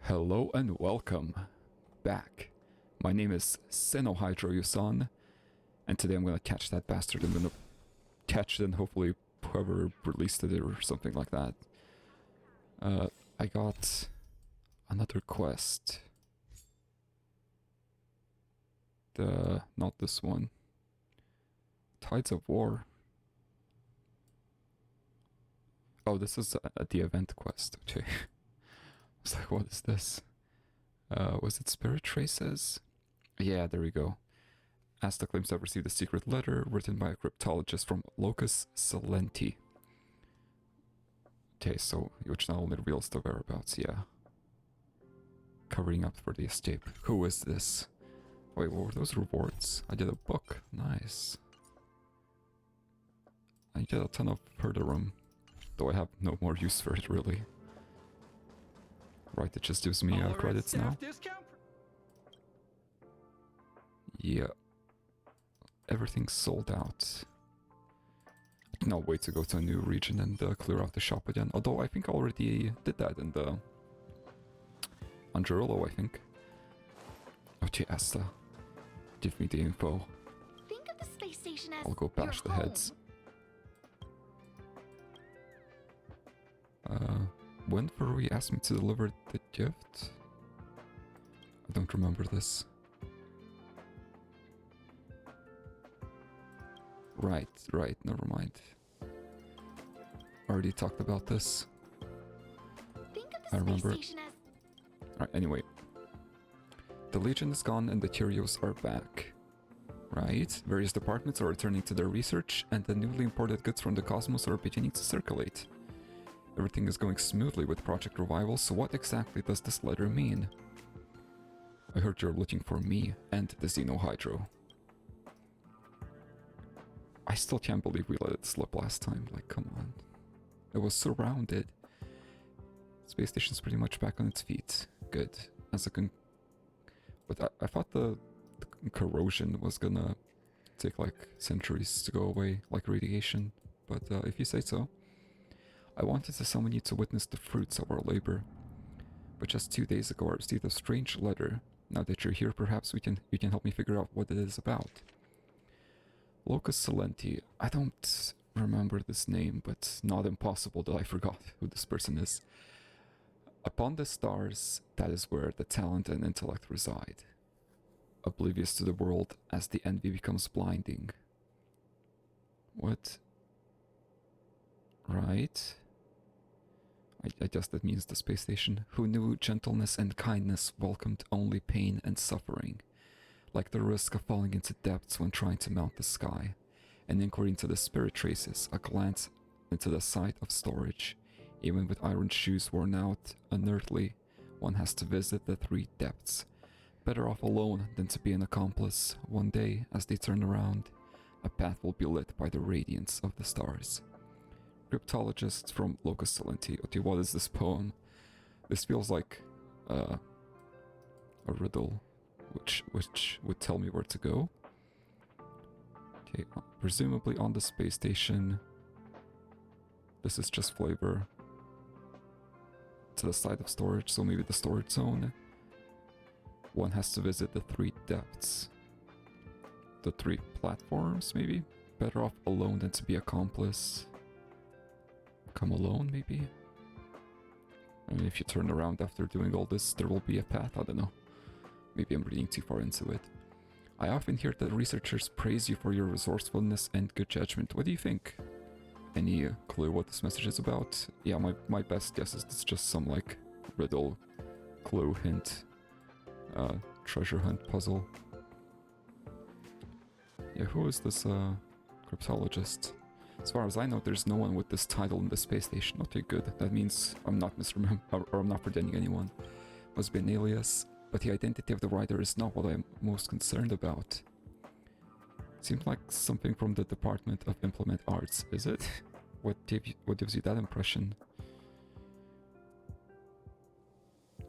Hello and welcome back. My name is Yusan, and today I'm gonna catch that bastard. I'm gonna catch it and hopefully whoever released it or something like that. I got another quest. Not this one. Tides of War. Oh, this is the event quest, okay. I was like, what is this? Was it Spirit Traces? Yeah, there we go. Asta claims to have received a secret letter written by a cryptologist from Locus Salenti. Okay, so, which not only reveals the whereabouts, yeah. Covering up for the escape. Who is this? Wait, what were those rewards? I did a book. Nice. I get a ton of Perderum, though I have no more use for it, really. Right, it just gives me credits now. Yeah. Everything's sold out. No way to go to a new region and clear out the shop again. Although I think I already did that in the... Angelolo, I think. Okay, Asta. Give me the info. Think of the space station as I'll go bash the heads. When Furui asked me to deliver the gift? I don't remember this. Right, never mind. Already talked about this. Think of the I remember. space station as... Alright, anyway. The Legion is gone and the Curios are back. Right? Various departments are returning to their research, and the newly imported goods from the cosmos are beginning to circulate. Everything is going smoothly with Project Revival, so what exactly does this letter mean? I heard you're looking for me and the Xenohydro. I still can't believe we let it slip last time, like, come on. It was surrounded. Space station's pretty much back on its feet. Good. But I thought the corrosion was gonna take like centuries to go away, like radiation. But if you say so. I wanted to summon you to witness the fruits of our labor. But just 2 days ago I received a strange letter. Now that you're here, perhaps you can help me figure out what it is about. Locus Salenti. I don't remember this name, but not impossible that I forgot who this person is. Upon the stars, that is where the talent and intellect reside. Oblivious to the world as the envy becomes blinding. What? Right? I guess that means the space station. Who knew gentleness and kindness welcomed only pain and suffering. Like the risk of falling into depths when trying to mount the sky. An inquiry into the spirit traces, a glance into the site of storage. Even with iron shoes worn out, unearthly, one has to visit the 3 depths. Better off alone than to be an accomplice. One day, as they turn around, a path will be lit by the radiance of the stars. Cryptologist from Locus Salenti. Okay, what is this poem? This feels like a riddle, which would tell me where to go. Okay, presumably on the space station. This is just flavor. To the side of storage, so maybe the storage zone. One has to visit the 3 depths. The 3 platforms, maybe? Better off alone than to be accomplice. Come alone, maybe? I mean, if you turn around after doing all this, there will be a path, I don't know. Maybe I'm reading too far into it. I often hear that researchers praise you for your resourcefulness and good judgment. What do you think? Any clue what this message is about? Yeah, my best guess is it's just some, like, riddle, clue, hint, treasure hunt puzzle. Yeah, who is this, cryptologist? As far as I know, there's no one with this title in the space station. Okay, good. That means I'm not misremembering, or I'm not forgetting anyone. Must be an alias, but the identity of the writer is not what I'm most concerned about. Seems like something from the Department of Implement Arts, is it? What gives you that impression?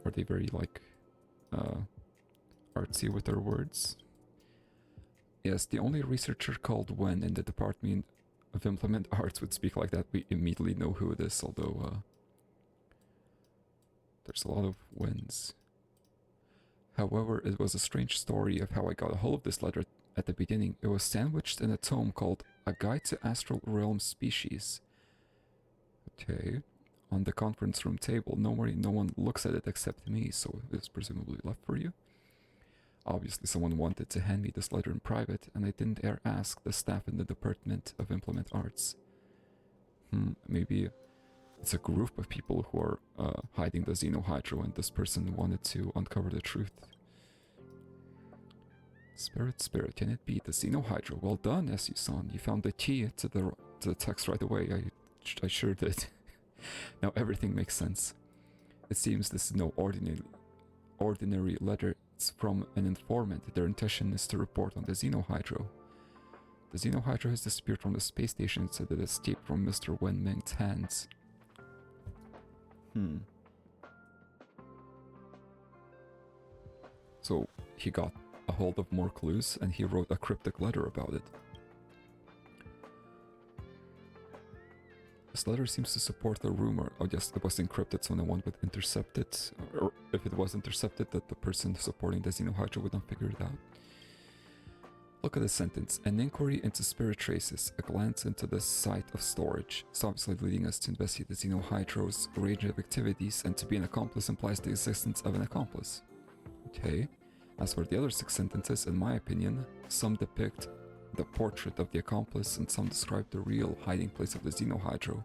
Are they very, like, artsy with their words? Yes, the only researcher called Wen in the Department of Implement Arts would speak like that. We immediately know who it is, although, There's a lot of wins. However, it was a strange story of how I got a hold of this letter at the beginning. It was sandwiched in a tome called A Guide to Astral Realm Species. Okay. On the conference room table, no one looks at it except me, so it is presumably left for you. Obviously, someone wanted to hand me this letter in private, and I didn't dare ask the staff in the Department of Implement Arts. Maybe it's a group of people who are hiding the Xenohydro, and this person wanted to uncover the truth. Spirit, can it be the Xenohydro? Well done, Esu-san. You found the key to the text right away. I sure did. Now everything makes sense. It seems this is no ordinary letter. It's from an informant. Their intention is to report on the Xenohydro. The Xenohydro has disappeared from the space station, so that it escaped from Mr. Wenming's hands. So he got a hold of more clues and he wrote a cryptic letter about it. This letter seems to support the rumor. Oh yes, it was encrypted so no one would intercept it. Or if it was intercepted, that the person supporting the Xenohydro would not figure it out. Look at the sentence. An inquiry into spirit traces, a glance into the site of storage. It's obviously leading us to investigate the Xenohydro's range of activities, and to be an accomplice implies the existence of an accomplice. Okay. As for the other 6 sentences, in my opinion, some depict the portrait of the accomplice and some describe the real hiding place of the Xenohydro.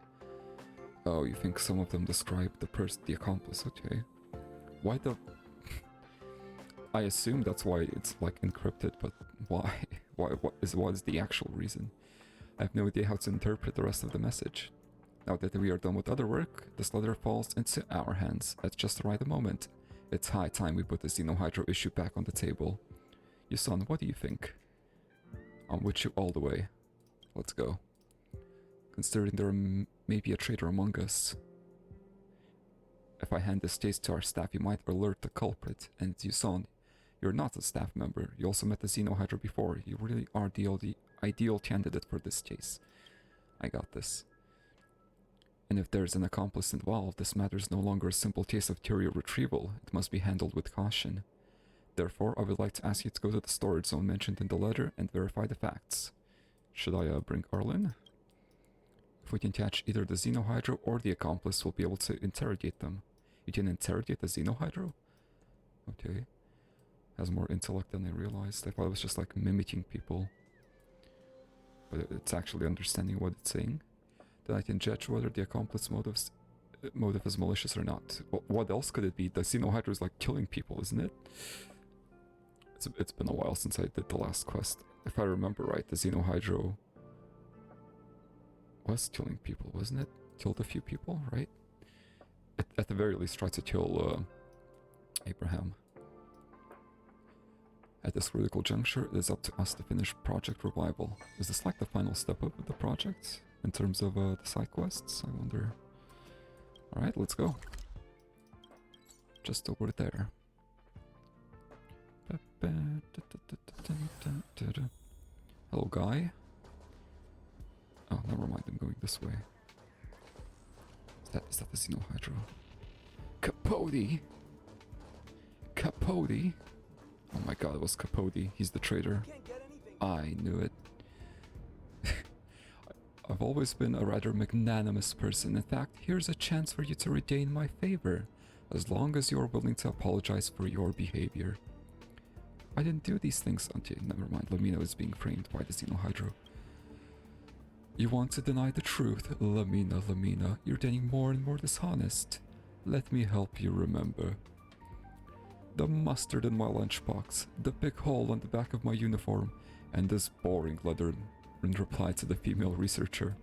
Oh, you think some of them describe the accomplice, okay. Why the... I assume that's why it's like encrypted, but why? What is the actual reason? I have no idea how to interpret the rest of the message. Now that we are done with other work, this letter falls into our hands at just the right moment. It's high time we put the Xenohydro issue back on the table. Yusan, what do you think? I'm with you all the way. Let's go. Considering there may be a traitor among us. If I hand this case to our staff, you might alert the culprit. And Yusan, you're not a staff member. You also met the Xenohydro before. You really are the ideal candidate for this case. I got this. And if there's an accomplice involved, this matter is no longer a simple case of theory retrieval. It must be handled with caution. Therefore, I would like to ask you to go to the storage zone mentioned in the letter and verify the facts. Should I bring Arlen? If we can catch either the Xenohydro or the accomplice, we'll be able to interrogate them. You can interrogate the Xenohydro? Okay. Has more intellect than I realized. I thought it was just like mimicking people. But it's actually understanding what it's saying. Then I can judge whether the accomplice motive is malicious or not. What else could it be? The Xenohydro is like killing people, isn't it? It's been a while since I did the last quest. If I remember right, the Xenohydro was killing people, wasn't it? Killed a few people, right? At the very least, tried to kill Abraham. At this critical juncture, it is up to us to finish Project Revival. Is this like the final step of the project? In terms of the side quests, I wonder. Alright, let's go. Just over there. Hello, guy. Oh, never mind, I'm going this way. Is that the Xenohydro? Capote! Capote! Oh my god, it was Capote. He's the traitor. I knew it. I've always been a rather magnanimous person. In fact, here's a chance for you to regain my favor, as long as you're willing to apologize for your behavior. I didn't do these things until... Never mind, Lamina is being framed by the Xenohydro. You want to deny the truth, Lamina. You're getting more and more dishonest. Let me help you remember. The mustard in my lunchbox, the big hole on the back of my uniform, and this boring letter in reply to the female researcher.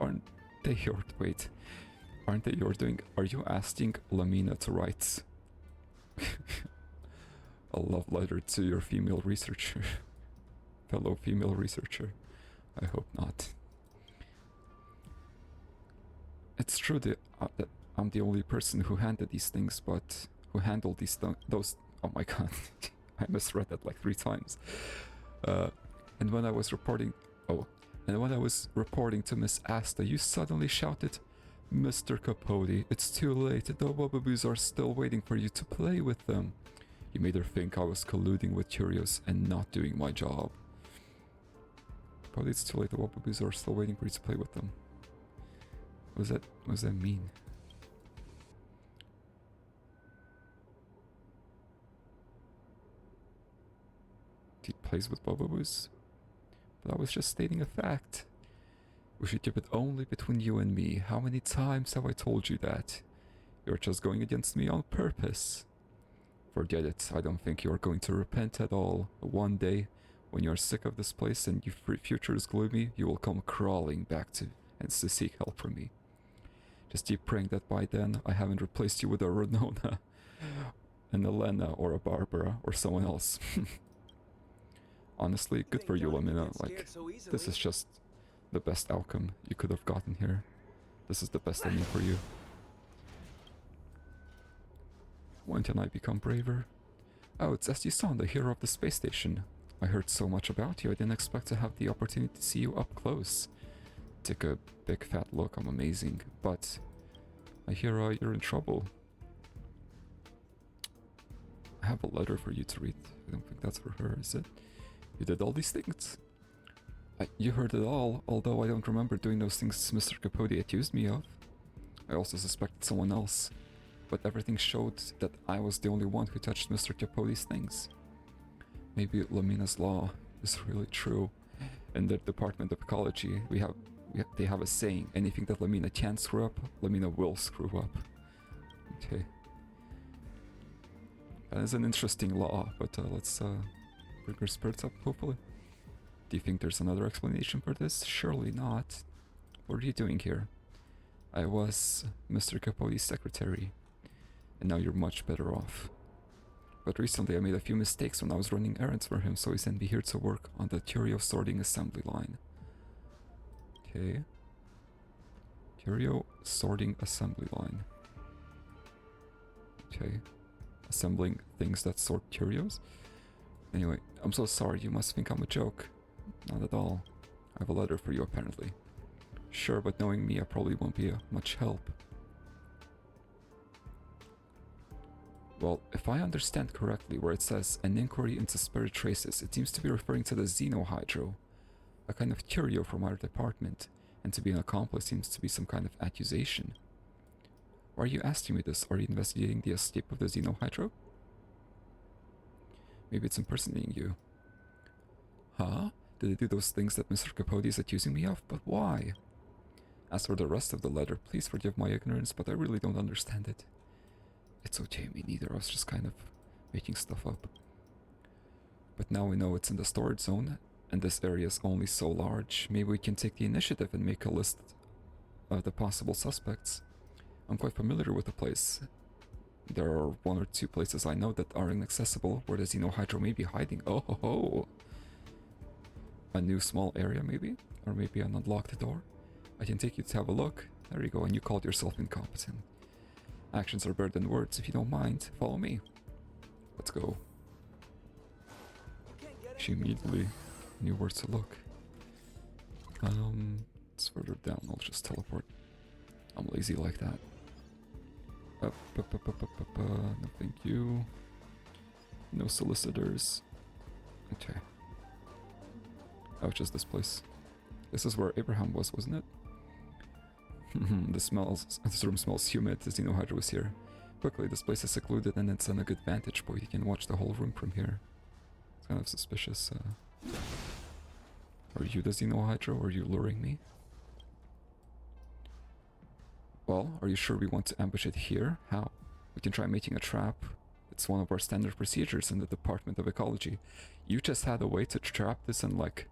Aren't they your... Wait. Aren't they your doing... Are you asking Lamina to write a love letter to your female researcher? Fellow female researcher? I hope not. It's true that I'm the only person who handed these things, but... Who handled those... Oh my god. I misread that like 3 times. And when I was reporting... Oh. And when I was reporting to Miss Asta, you suddenly shouted, Mr. Capote, it's too late. The Wobbuboos are still waiting for you to play with them. You made her think I was colluding with Cheerios and not doing my job. Capote, it's too late. The Wobbuboos are still waiting for you to play with them. What does that mean? He plays with Wobbuboos? But I was just stating a fact. We should keep it only between you and me. How many times have I told you that? You're just going against me on purpose. Forget it. I don't think you're going to repent at all. One day, when you're sick of this place and your future is gloomy, you will come crawling back to seek help from me. Just keep praying that by then I haven't replaced you with a Renona, an Elena, or a Barbara, or someone else. Honestly, good for you, Lamina. Like, this is just the best outcome you could have gotten here. This is the best ending for you. When can I become braver? Oh, it's as you saw, the hero of the space station. I heard so much about you, I didn't expect to have the opportunity to see you up close. Take a big fat look, I'm amazing, but I hear you're in trouble. I have a letter for you to read. I don't think that's for her, is it? You did all these things. You heard it all, although I don't remember doing those things Mr. Capote accused me of. I also suspected someone else, but everything showed that I was the only one who touched Mr. Capote's things. Maybe Lamina's law is really true. In the Department of Ecology, they have a saying, anything that Lamina can't screw up, Lamina will screw up. Okay. That is an interesting law, but let's bring her spirits up, hopefully. Do you think there's another explanation for this? Surely not. What are you doing here? I was Mr. Capote's secretary, and now you're much better off. But recently I made a few mistakes when I was running errands for him, so he sent me here to work on the curio sorting assembly line. Okay. Curio sorting assembly line. Okay. Assembling things that sort curios? Anyway, I'm so sorry, you must think I'm a joke. Not at all. I have a letter for you, apparently. Sure, but knowing me, I probably won't be much help. Well, if I understand correctly, where it says an inquiry into spirit traces, it seems to be referring to the Xenohydro, a kind of curio from our department, and to be an accomplice seems to be some kind of accusation. Why are you asking me this? Are you investigating the escape of the Xenohydro? Maybe it's impersonating you. Huh? Did it do those things that Mr. Capote is accusing me of? But why? As for the rest of the letter, please forgive my ignorance, but I really don't understand it. It's okay, me neither. I was just kind of making stuff up. But now we know it's in the storage zone, and this area is only so large. Maybe we can take the initiative and make a list of the possible suspects. I'm quite familiar with the place. There are one or two places I know that are inaccessible, where the Xenohydro may be hiding. Oh ho ho! A new small area maybe? Or maybe an unlocked door? I can take you to have a look. There you go, and you called yourself incompetent. Actions are better than words. If you don't mind, follow me. Let's go. She immediately knew where to look. It's further down. I'll just teleport. I'm lazy like that. No thank you. No solicitors. Okay. Oh, just this place. This is where Abraham was, wasn't it? This room smells humid. The Xenohydro is here. Quickly, this place is secluded and it's on a good vantage point. You can watch the whole room from here. It's kind of suspicious. Are you the Xenohydro or are you luring me? Well, are you sure we want to ambush it here? How? We can try making a trap. It's one of our standard procedures in the Department of Ecology. You just had a way to trap this and like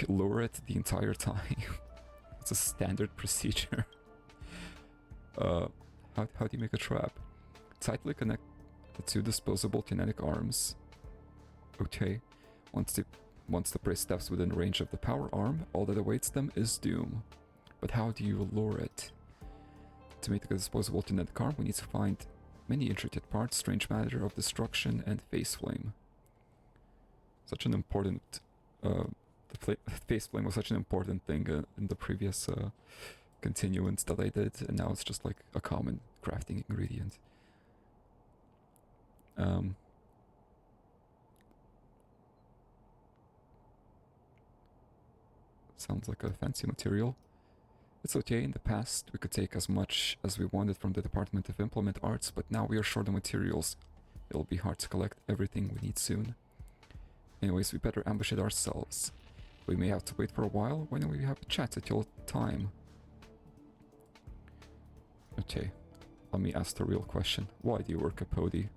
lure it the entire time. It's a standard procedure. How do you make a trap? Tightly connect the two disposable kinetic arms. Okay. Once the prey steps within range of the power arm, all that awaits them is doom. But how do you lure it? To make the disposable kinetic arm, we need to find many intricate parts, strange matter of destruction, and face flame. Such an important... the face flame was such an important thing in the previous continuance that I did, and now it's just like a common crafting ingredient. Sounds like a fancy material. It's okay, in the past we could take as much as we wanted from the Department of Implement Arts, but now we are short on materials. It'll be hard to collect everything we need soon. Anyways, we better ambush it ourselves. We may have to wait for a while. Why don't we have a chat at your time? Okay, let me ask the real question. Why do you work at Pody?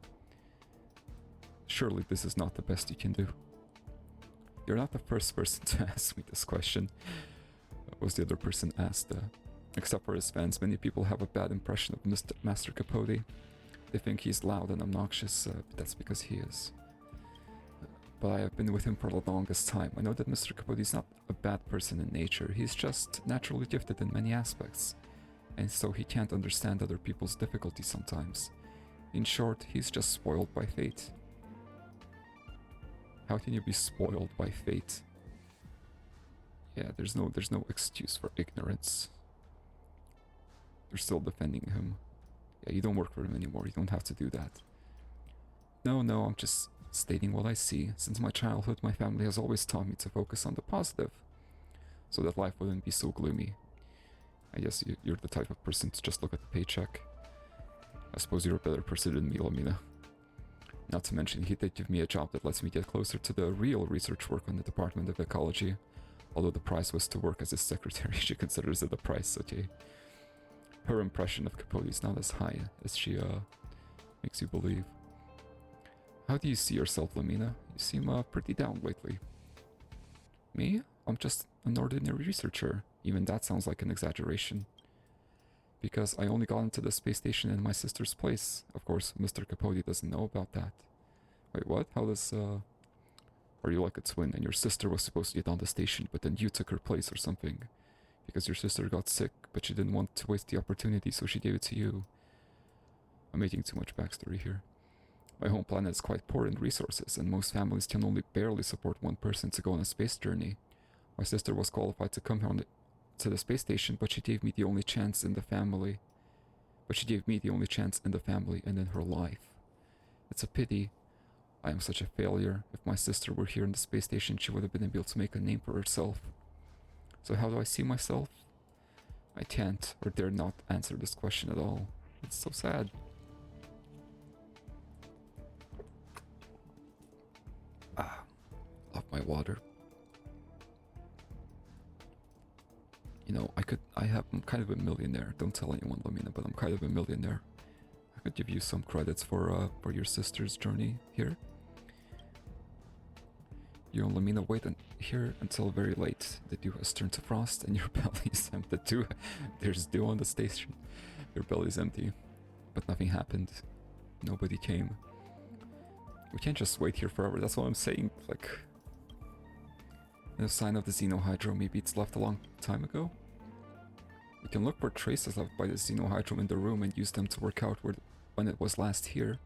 Surely this is not the best you can do. You're not the first person to ask me this question, was the other person asked. Except for his fans, many people have a bad impression of Master Capote. They think he's loud and obnoxious, but that's because he is. But I have been with him for the longest time. I know that Mr. Capote is not a bad person in nature, he's just naturally gifted in many aspects, and so he can't understand other people's difficulties sometimes. In short, he's just spoiled by fate. How can you be spoiled by fate? Yeah, there's no excuse for ignorance. You're still defending him. Yeah, you don't work for him anymore, you don't have to do that. No, I'm just stating what I see. Since my childhood, my family has always taught me to focus on the positive, so that life wouldn't be so gloomy. I guess you're the type of person to just look at the paycheck. I suppose you're a better person than me, Lamina. Not to mention, he did give me a job that lets me get closer to the real research work on the Department of Ecology. Although the price was to work as his secretary, she considers it a price, okay? Her impression of Capote is not as high as she, makes you believe. How do you see yourself, Lamina? You seem, pretty down lately. Me? I'm just an ordinary researcher. Even that sounds like an exaggeration. Because I only got into the space station in my sister's place. Of course, Mr. Capote doesn't know about that. Wait, what? How does, Are you like a twin and your sister was supposed to get on the station, but then you took her place or something? Because your sister got sick, but she didn't want to waste the opportunity, so she gave it to you. I'm making too much backstory here. My home planet is quite poor in resources, and most families can only barely support one person to go on a space journey. My sister was qualified to come here to the space station, but she gave me the only chance in the family. And in her life. It's a pity. I am such a failure. If my sister were here in the space station, she would have been able to make a name for herself. So how do I see myself? I can't or dare not answer this question at all. It's so sad. Love my water. You know, I'm kind of a millionaire. Don't tell anyone, Lamina, but I'm kind of a millionaire. I could give you some credits for your sister's journey here. You and Lamina wait here until very late. The dew has turned to frost and your belly is empty too. There's dew on the station. Your belly's empty. But nothing happened. Nobody came. We can't just wait here forever, that's what I'm saying. Like, no sign of the Xenohydro, maybe it's left a long time ago? We can look for traces left by the Xenohydro in the room and use them to work out when it was last here.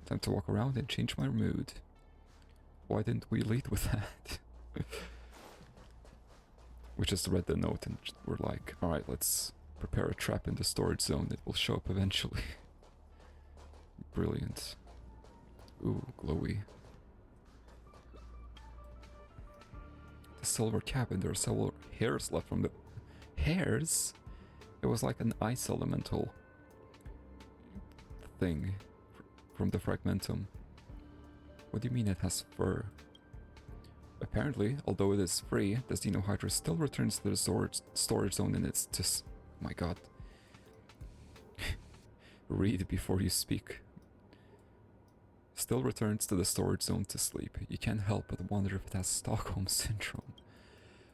Time to walk around and change my mood. Why didn't we lead with that? We just read the note and we're like, alright, let's prepare a trap in the storage zone. It will show up eventually. Brilliant. Ooh, glowy. The silver cabin, there are several hairs left from the... Hairs? It was like an ice elemental thing from the fragmentum. What do you mean it has fur? Apparently, although it is free, the Xenohydra still returns to the storage zone in its my god. Read before you speak. Still returns to the storage zone to sleep. You can't help but wonder if it has Stockholm Syndrome.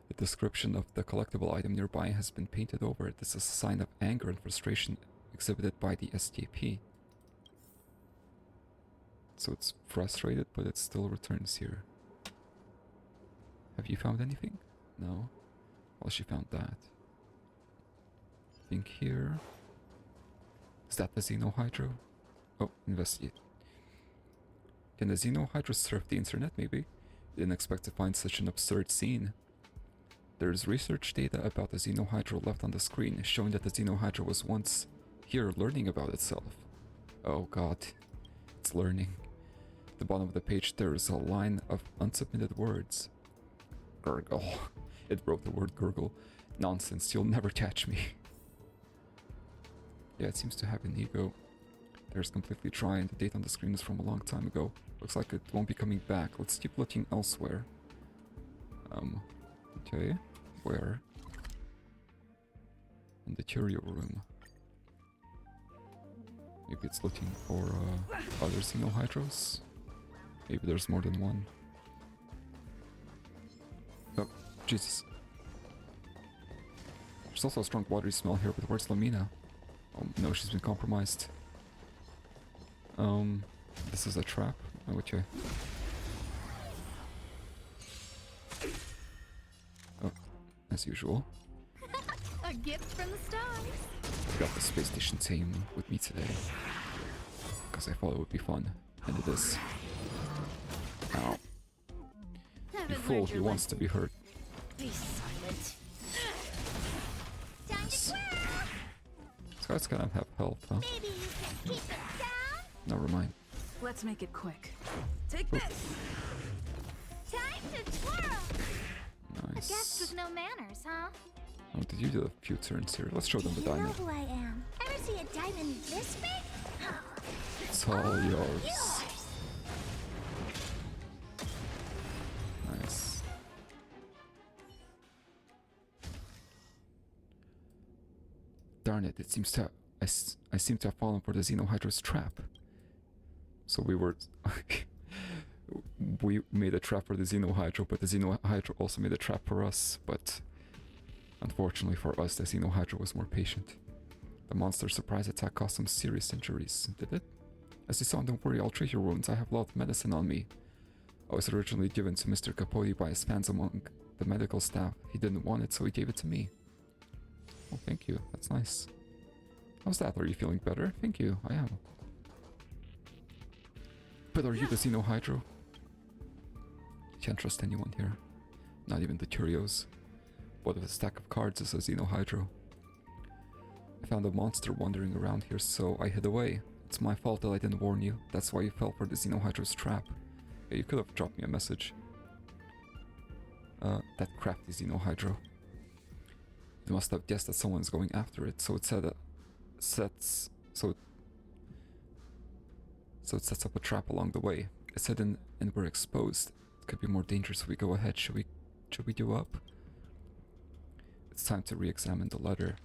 The description of the collectible item nearby has been painted over it. This is a sign of anger and frustration exhibited by the SKP. So it's frustrated, but it still returns here. Have you found anything? No? Well, she found that. Think here. Is that the Xenohydro? Oh, investigate. Can the Xenohydra surf the internet, maybe? Didn't expect to find such an absurd scene. There's research data about the Xenohydra left on the screen, showing that the Xenohydra was once here learning about itself. Oh god, it's learning. At the bottom of the page there is a line of unsubmitted words. Gurgle. It wrote the word gurgle. Nonsense, you'll never catch me. Yeah, it seems to have an ego. There's completely dry and the date on the screen is from a long time ago. Looks like it won't be coming back. Let's keep looking elsewhere. Okay. Where? In the curio room. Maybe it's looking for other Xenohydras? Maybe there's more than one. Oh, Jesus. There's also a strong watery smell here, but where's Lamina? Oh no, she's been compromised. This is a trap? Oh, okay. Oh, as usual. A gift from the stars. I got the space station team with me today. Because I thought it would be fun. And it is. Ow. You fool, he wants to be hurt. Be silent. Time to Yes. twirl. These guys kind of have health, huh? Maybe you can keep it down. Never mind. Let's make it quick. Take this! Time to twirl. A guest Nice. with no manners, huh? Oh, did you do a few turns here? Let's show them the You know diamond. who I am. Ever see a diamond this big? It's all yours. Yours. Nice. Darn it, it seems to... I seem to have fallen for the Xenohydra's trap. So we were... we made a trap for the Xenohydra, but the Xenohydra also made a trap for us, but... Unfortunately for us, the Xenohydra was more patient. The monster's surprise attack caused some serious injuries, did it? As you saw, don't worry, I'll treat your wounds. I have a lot of medicine on me. I was originally given to Mr. Capote by his fans among the medical staff. He didn't want it, so he gave it to me. Oh, thank you. That's nice. How's that? Are you feeling better? Thank you. I am. But are you the Xenohydra? Can't trust anyone here. Not even the curios. What if a stack of cards is a Xenohydra? I found a monster wandering around here, so I hid away. It's my fault that I didn't warn you. That's why you fell for the Xenohydra's trap. Yeah, you could have dropped me a message. That crafty Xenohydra. It must have guessed that someone's going after it, so it said so it sets up a trap along the way. It's hidden and we're exposed. It could be more dangerous if we go ahead. Should we do up? It's time to re-examine the letter.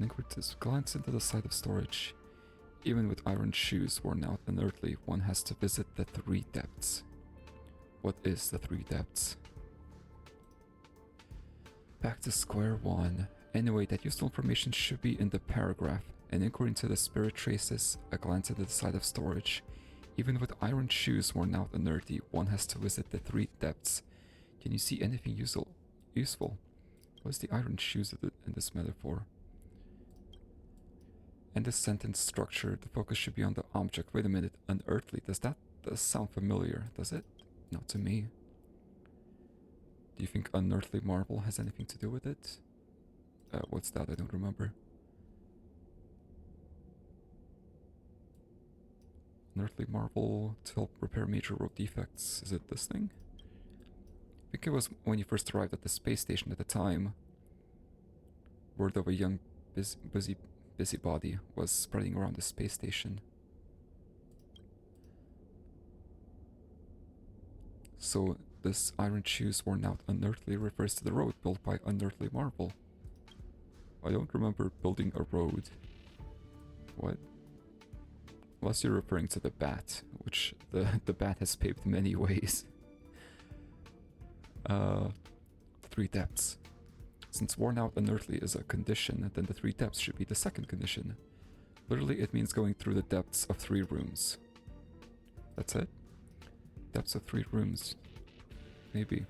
Ninkritus glance into the side of storage. Even with iron shoes worn out and earthly, one has to visit the three depths. What is the three depths? Back to square one. Anyway, that useful information should be in the paragraph. An inquiry into the spirit traces, a glance into the side of storage. Even with iron shoes worn out and earthy, one has to visit the three depths. Can you see anything useful? What is the iron shoes in this metaphor? In this sentence structure, the focus should be on the object. Wait a minute, unearthly. Does sound familiar, does it? Not to me. Do you think unearthly marble has anything to do with it? What's that? I don't remember. Unearthly marble to help repair major road defects. Is it this thing? I think it was when you first arrived at the space station at the time. Word of a young busybody was spreading around the space station. So this iron shoes worn out unearthly refers to the road built by unearthly marble. I don't remember building a road. What? Unless you're referring to the bat, which the bat has paved many ways. Three depths. Since worn out unearthly is a condition, then the three depths should be the second condition. Literally, it means going through the depths of 3 rooms. That's it? Depths of 3 rooms. Maybe.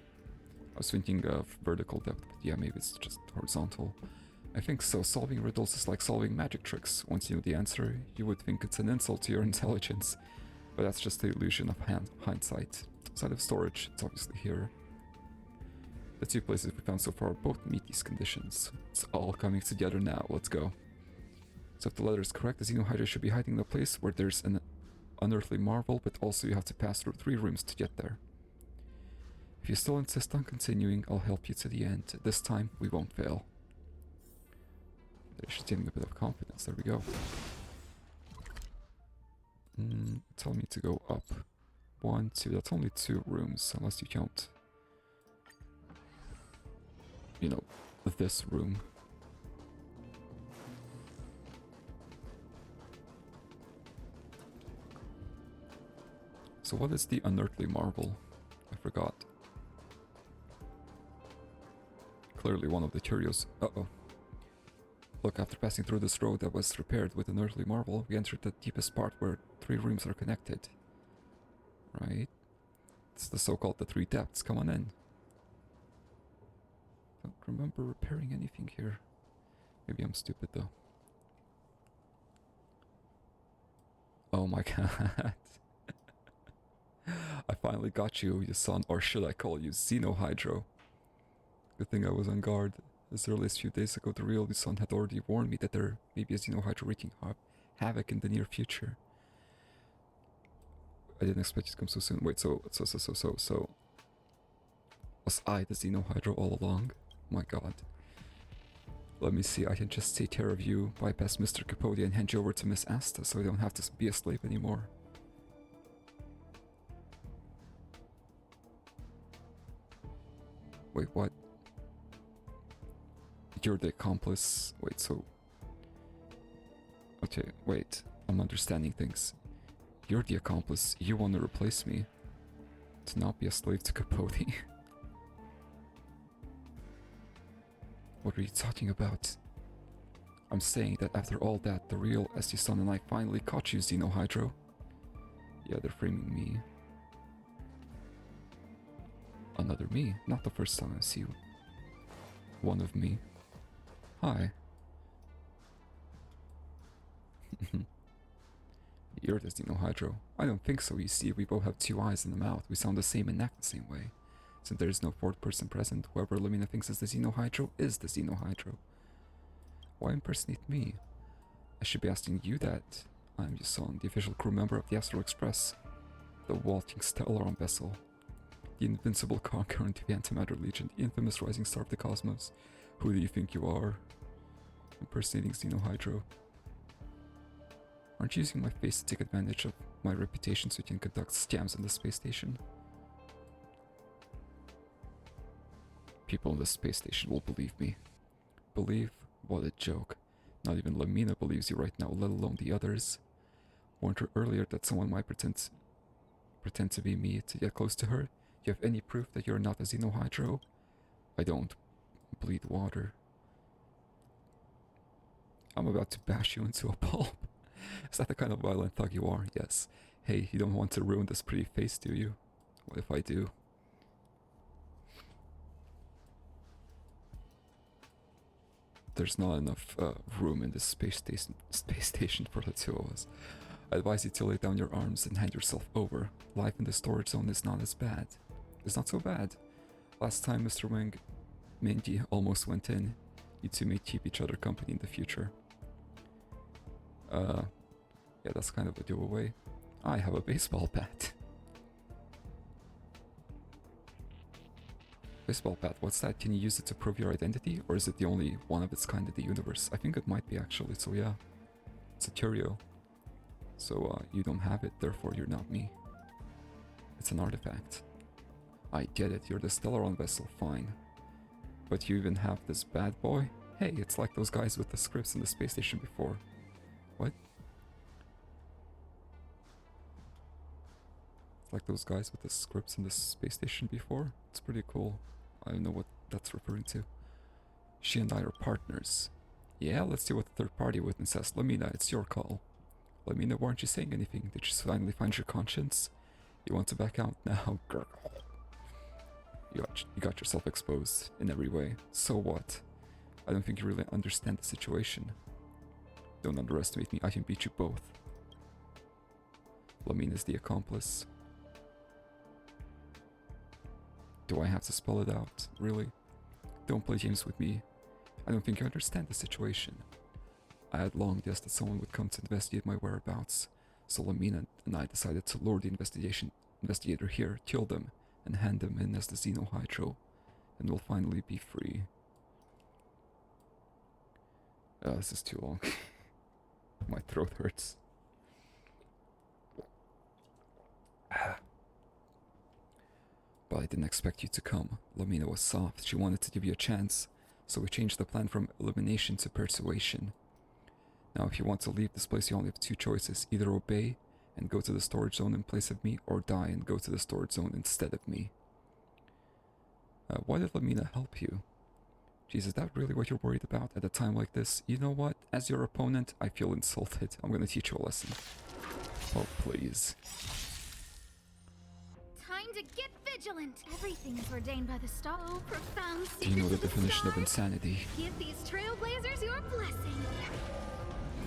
I was thinking of vertical depth, but yeah, maybe it's just horizontal. I think so. Solving riddles is like solving magic tricks. Once you know the answer, you would think it's an insult to your intelligence. But that's just the illusion of hindsight. Side of storage, it's obviously here. The two places we found so far both meet these conditions. It's all coming together now, let's go. So if the letter is correct, the Xenohydra should be hiding in a place where there's an unearthly marvel, but also you have to pass through 3 rooms to get there. If you still insist on continuing, I'll help you to the end. This time, we won't fail. She's getting a bit of confidence, there we go. Tell me to go up. 1, 2, that's only 2 rooms, unless you count, you know, this room. So what is the unearthly marvel? I forgot. Clearly one of the curios. Uh-oh. Look, after passing through this road that was repaired with an earthly marvel, we entered the deepest part where 3 rooms are connected. Right? It's the so-called the 3 depths. Come on in. Don't remember repairing anything here. Maybe I'm stupid though. Oh my god. I finally got you, you son, or should I call you Xenohydro? Good thing I was on guard. As early as a few days ago, the real Son had already warned me that there may be a Xenohydra wreaking havoc in the near future. I didn't expect it to come so soon. Wait, so was I the Xenohydra all along? My god. Let me see, I can just take care of you, bypass Mr. Capote and hand you over to Miss Asta so I don't have to be a slave anymore. Wait, what? You're the accomplice. Wait, so... Okay, wait. I'm understanding things. You're the accomplice. You want to replace me. To not be a slave to Capote. What are you talking about? I'm saying that after all that, the real Son and I finally caught you, Xenohydro. Yeah, they're framing me. Another me, not the first time I see you. One of me. Hi. You're the Xenohydro. I don't think so, you see, we both have 2 eyes and a mouth. We sound the same and act the same way. Since there is no 4th person present, whoever Lumina thinks is the Xenohydro is the Xenohydro. Why impersonate me? I should be asking you that. I'm Yuson, the official crew member of the Astral Express. The walking Stellaron vessel. The invincible conqueror of the Antimatter Legion, the infamous rising star of the cosmos. Who do you think you are? Impersonating Xenohydro. Aren't you using my face to take advantage of my reputation so you can conduct scams on the space station? People on the space station will believe me. Believe? What a joke. Not even Lamina believes you right now, let alone the others. Warned her earlier that someone might pretend to be me to get close to her. You have any proof that you're not a Xenohydro? I don't bleed water. I'm about to bash you into a pulp. Is that the kind of violent thug you are? Yes. Hey, you don't want to ruin this pretty face, do you? What if I do? There's not enough room in this space station for the 2 of us. I advise you to lay down your arms and hand yourself over. Life in the storage zone is not as bad. It's not so bad. Last time Mr. Wang Mindy almost went in. You two may keep each other company in the future. Yeah, that's kind of a giveaway. I have a baseball bat. Baseball bat, what's that? Can you use it to prove your identity? Or is it the only one of its kind in the universe? I think it might be actually, so yeah. It's a curio. So you don't have it, therefore you're not me. It's an artifact. I get it, you're the Stellaron vessel, fine. But you even have this bad boy? Hey, it's like those guys with the scripts in the space station before. What? It's like those guys with the scripts in the space station before? It's pretty cool. I don't know what that's referring to. She and I are partners. Yeah, let's see what the third party witness says. Lamina, it's your call. Lamina, weren't you saying anything? Did you finally find your conscience? You want to back out now, girl? You got yourself exposed in every way. So what? I don't think you really understand the situation. Don't underestimate me, I can beat you both. Lamina's the accomplice. Do I have to spell it out? Really? Don't play games with me. I don't think you understand the situation. I had long guessed that someone would come to investigate my whereabouts, so Lamina and I decided to lure the investigator here, kill them, and hand them in as the Xenohydro, and we'll finally be free. This is too long. My throat hurts. But I didn't expect you to come. Lamina was soft. She wanted to give you a chance, so we changed the plan from elimination to persuasion. Now, if you want to leave this place, you only have two choices. Either obey and go to the storage zone in place of me, or die and go to the storage zone instead of me. Why did Lamina help you? Jeez, is that really what you're worried about at a time like this? You know what? As your opponent, I feel insulted. I'm gonna teach you a lesson. Oh, please. Time to get vigilant. Everything is ordained by the star. Oh, profound Do you know the secrets of definition of stars. insanity? Give these trailblazers your blessing.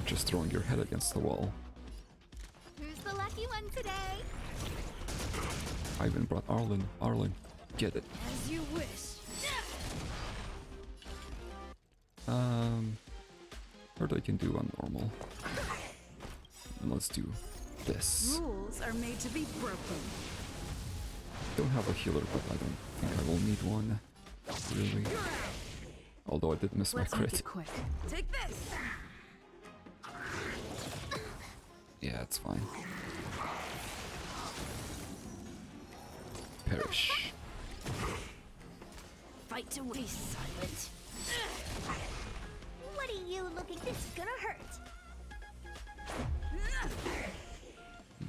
Just throwing your head against the wall. Who's the lucky one today? I even brought Arlen. Arlen, get it. As you wish. Heard I can do on normal. And let's do this. Rules are made to be broken. Don't have a healer, but I don't think I will need one. Really. Although I did miss Let's my make crit. it quick. Take this. Yeah, it's fine. Perish. Fight to be silent. What are you looking? This is gonna hurt.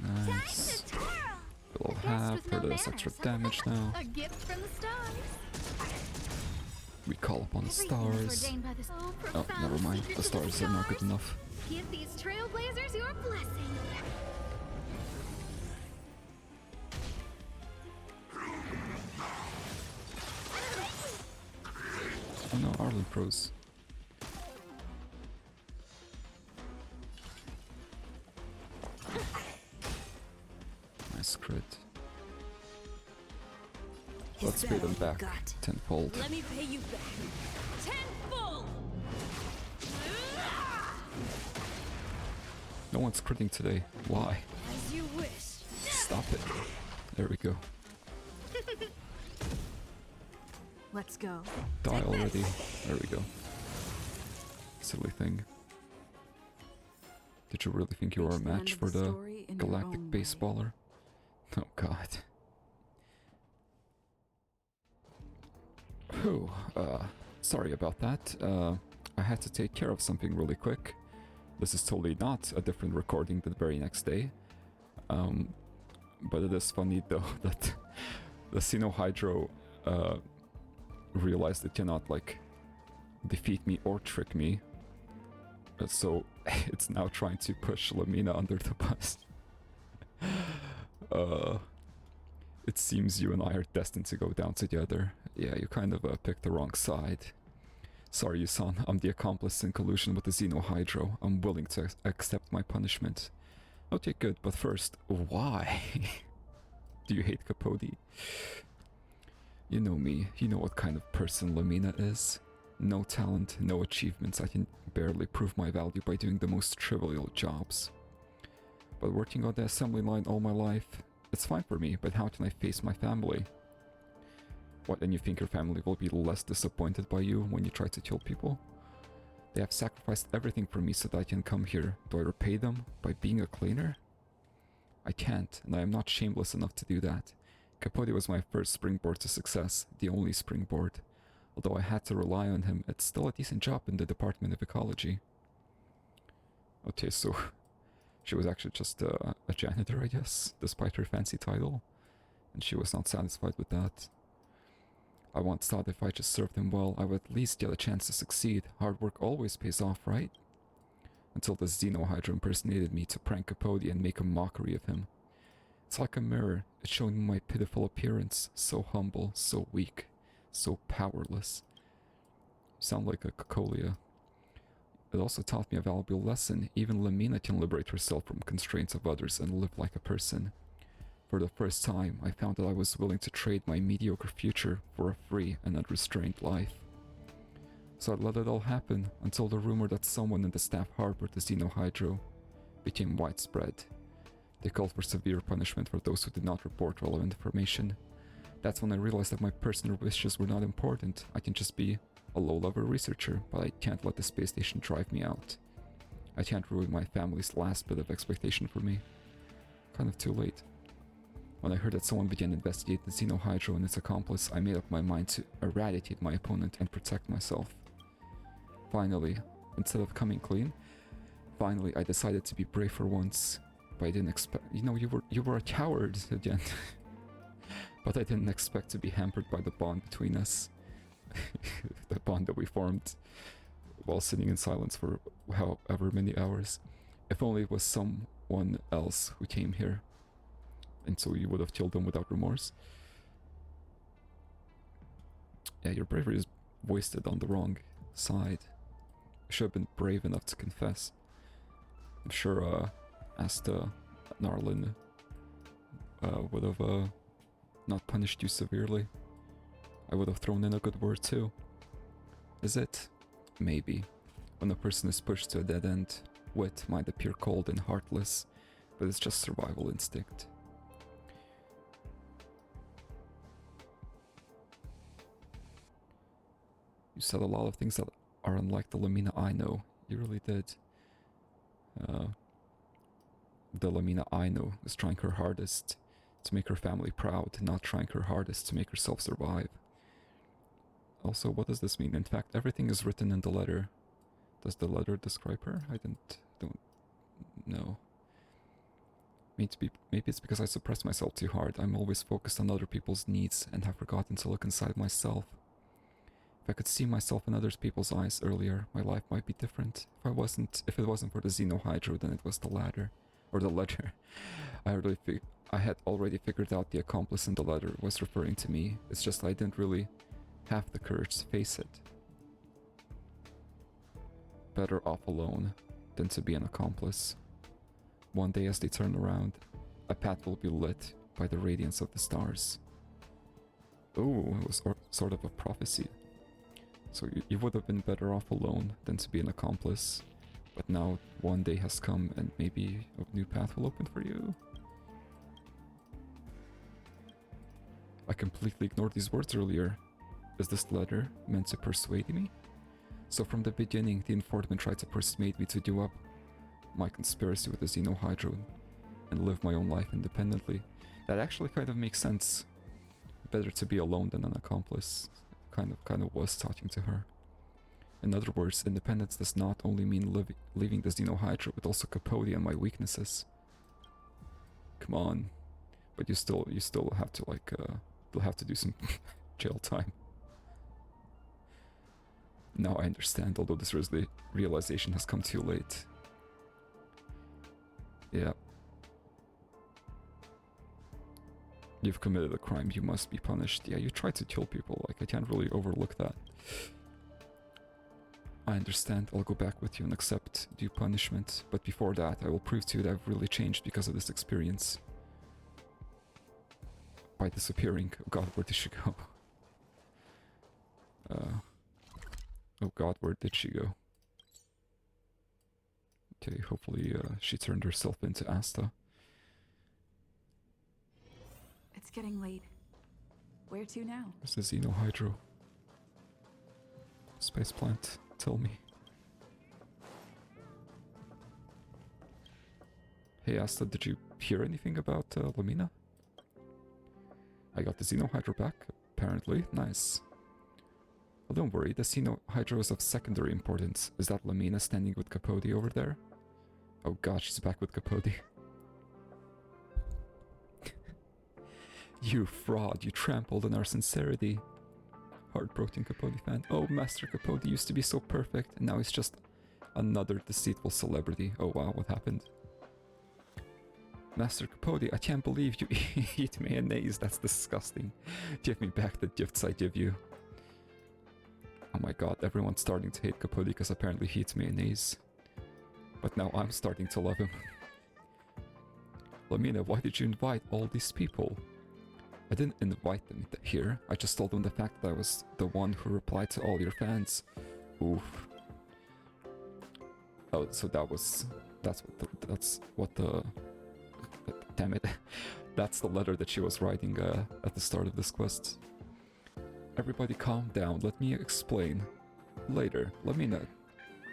Nice. Time to twirl. Below Guest half, with no for this extra manners. damage now. A gift from the stars. We call upon the Everything is stars. ordained by the Oh, profound never mind. The secrets of stars are not good enough. Give these trailblazers your blessing. Oh no, Arlen froze. Nice crit. Is Let's that pay all them you back got? tenfold. Let me pay you back. Tenfold! No one's critting today. Why? As you wish. Stop it. There we go. Let's go. Die already. There we go. Silly thing. Did you really think you were a Reach the end match of for the the story in your galactic own way. baseballer? Oh god. Whew, sorry about that. I had to take care of something really quick. This is totally not a different recording the very next day. But it is funny though that the Xenohydro realized it cannot like defeat me or trick me. So it's now trying to push Lamina under the bus. It seems you and I are destined to go down together. Yeah, you kind of picked the wrong side. Sorry, Yusan, I'm the accomplice in collusion with the Xenohydro. I'm willing to accept my punishment. Okay, good, but first, why? Do you hate Capote? You know me, you know what kind of person Lamina is. No talent, no achievements, I can barely prove my value by doing the most trivial jobs. But working on the assembly line all my life, it's fine for me, but how can I face my family? What, and you think your family will be less disappointed by you when you try to kill people? They have sacrificed everything for me so that I can come here. Do I repay them by being a cleaner? I can't, and I am not shameless enough to do that. Capote was my first springboard to success, the only springboard. Although I had to rely on him, it's still a decent job in the Department of Ecology. Okay, so she was actually just a janitor, I guess, despite her fancy title. And she was not satisfied with that. I once thought if I just served him well, I would at least get a chance to succeed. Hard work always pays off, right? Until the Xenohydra impersonated me to prank Capote and make a mockery of him. It's like a mirror, it's showing me my pitiful appearance, so humble, so weak, so powerless. Sound like a Cocolia. It also taught me a valuable lesson. Even Lamina can liberate herself from constraints of others and live like a person. For the first time, I found that I was willing to trade my mediocre future for a free and unrestrained life. So I let it all happen until the rumor that someone in the staff harbored the Xenohydro became widespread. They called for severe punishment for those who did not report relevant information. That's when I realized that my personal wishes were not important. I can just be a low-level researcher, but I can't let the space station drive me out. I can't ruin my family's last bit of expectation for me. Kind of too late. When I heard that someone began investigating the Xenohydro and its accomplice, I made up my mind to eradicate my opponent and protect myself. Finally, instead of coming clean, I decided to be brave for once. But I didn't expect, you were a coward again. But I didn't expect to be hampered by the bond between us. The bond that we formed while sitting in silence for however many hours. If only it was someone else who came here. And so you would have killed them without remorse. Yeah, your bravery is wasted on the wrong side. You should have been brave enough to confess. I'm sure Asta Narlin would have not punished you severely. I would have thrown in a good word too. Is it? Maybe. When a person is pushed to a dead end, wit might appear cold and heartless, but it's just survival instinct. You said a lot of things that are unlike the Lamina I know. You really did. The Lamina I know is trying her hardest to make her family proud, not trying her hardest to make herself survive. Also, what does this mean? In fact, everything is written in the letter. Does the letter describe her? Don't know. Maybe it's because I suppress myself too hard. I'm always focused on other people's needs and have forgotten to look inside myself. If I could see myself in other people's eyes earlier, my life might be different. If it wasn't for the Xenohydro, then it was the ladder. Or the letter. I had already figured out the accomplice in the letter was referring to me. It's just I didn't really have the courage to face it. Better off alone than to be an accomplice. One day as they turn around, a path will be lit by the radiance of the stars. Oh, it was sort of a prophecy. So you would have been better off alone than to be an accomplice. But now one day has come and maybe a new path will open for you. I completely ignored these words earlier. Is this letter meant to persuade me? So from the beginning, the informant tried to persuade me to give up my conspiracy with the Xenohydro and live my own life independently. That actually kind of makes sense. Better to be alone than an accomplice. Kind of was talking to her. In other words, independence does not only mean leaving the Xenohydro, but also Capote and my weaknesses. Come on. But you still have to you'll have to do some jail time. Now I understand, although this realization has come too late. Yeah. You've committed a crime, you must be punished. Yeah, you tried to kill people, I can't really overlook that. I understand, I'll go back with you and accept due punishment, but before that, I will prove to you that I've really changed because of this experience. By disappearing. Oh god, where did she go? Oh god, where did she go? Okay, hopefully she turned herself into Asta. It's getting late. Where to now? Where's the Xenohydro? Space plant, tell me. Hey Asta, did you hear anything about Lamina? I got the Xenohydro back, apparently. Nice. Well, don't worry, the Xenohydro is of secondary importance. Is that Lamina standing with Capote over there? Oh god, she's back with Capote. You fraud, you trampled on our sincerity. Heartbroken Capote fan. Oh, Master Capote used to be so perfect, and now he's just another deceitful celebrity. Oh wow, what happened? Master Capote, I can't believe you eat mayonnaise, that's disgusting. Give me back the gifts I give you. Oh my god, everyone's starting to hate Capote because apparently he eats mayonnaise. But now I'm starting to love him. Lamina, why did you invite all these people? I didn't invite them here. I just told them the fact that I was the one who replied to all your fans. Oof. Oh, so that's what the damn it. That's the letter that she was writing at the start of this quest. Everybody calm down, let me explain. Later, Lamina,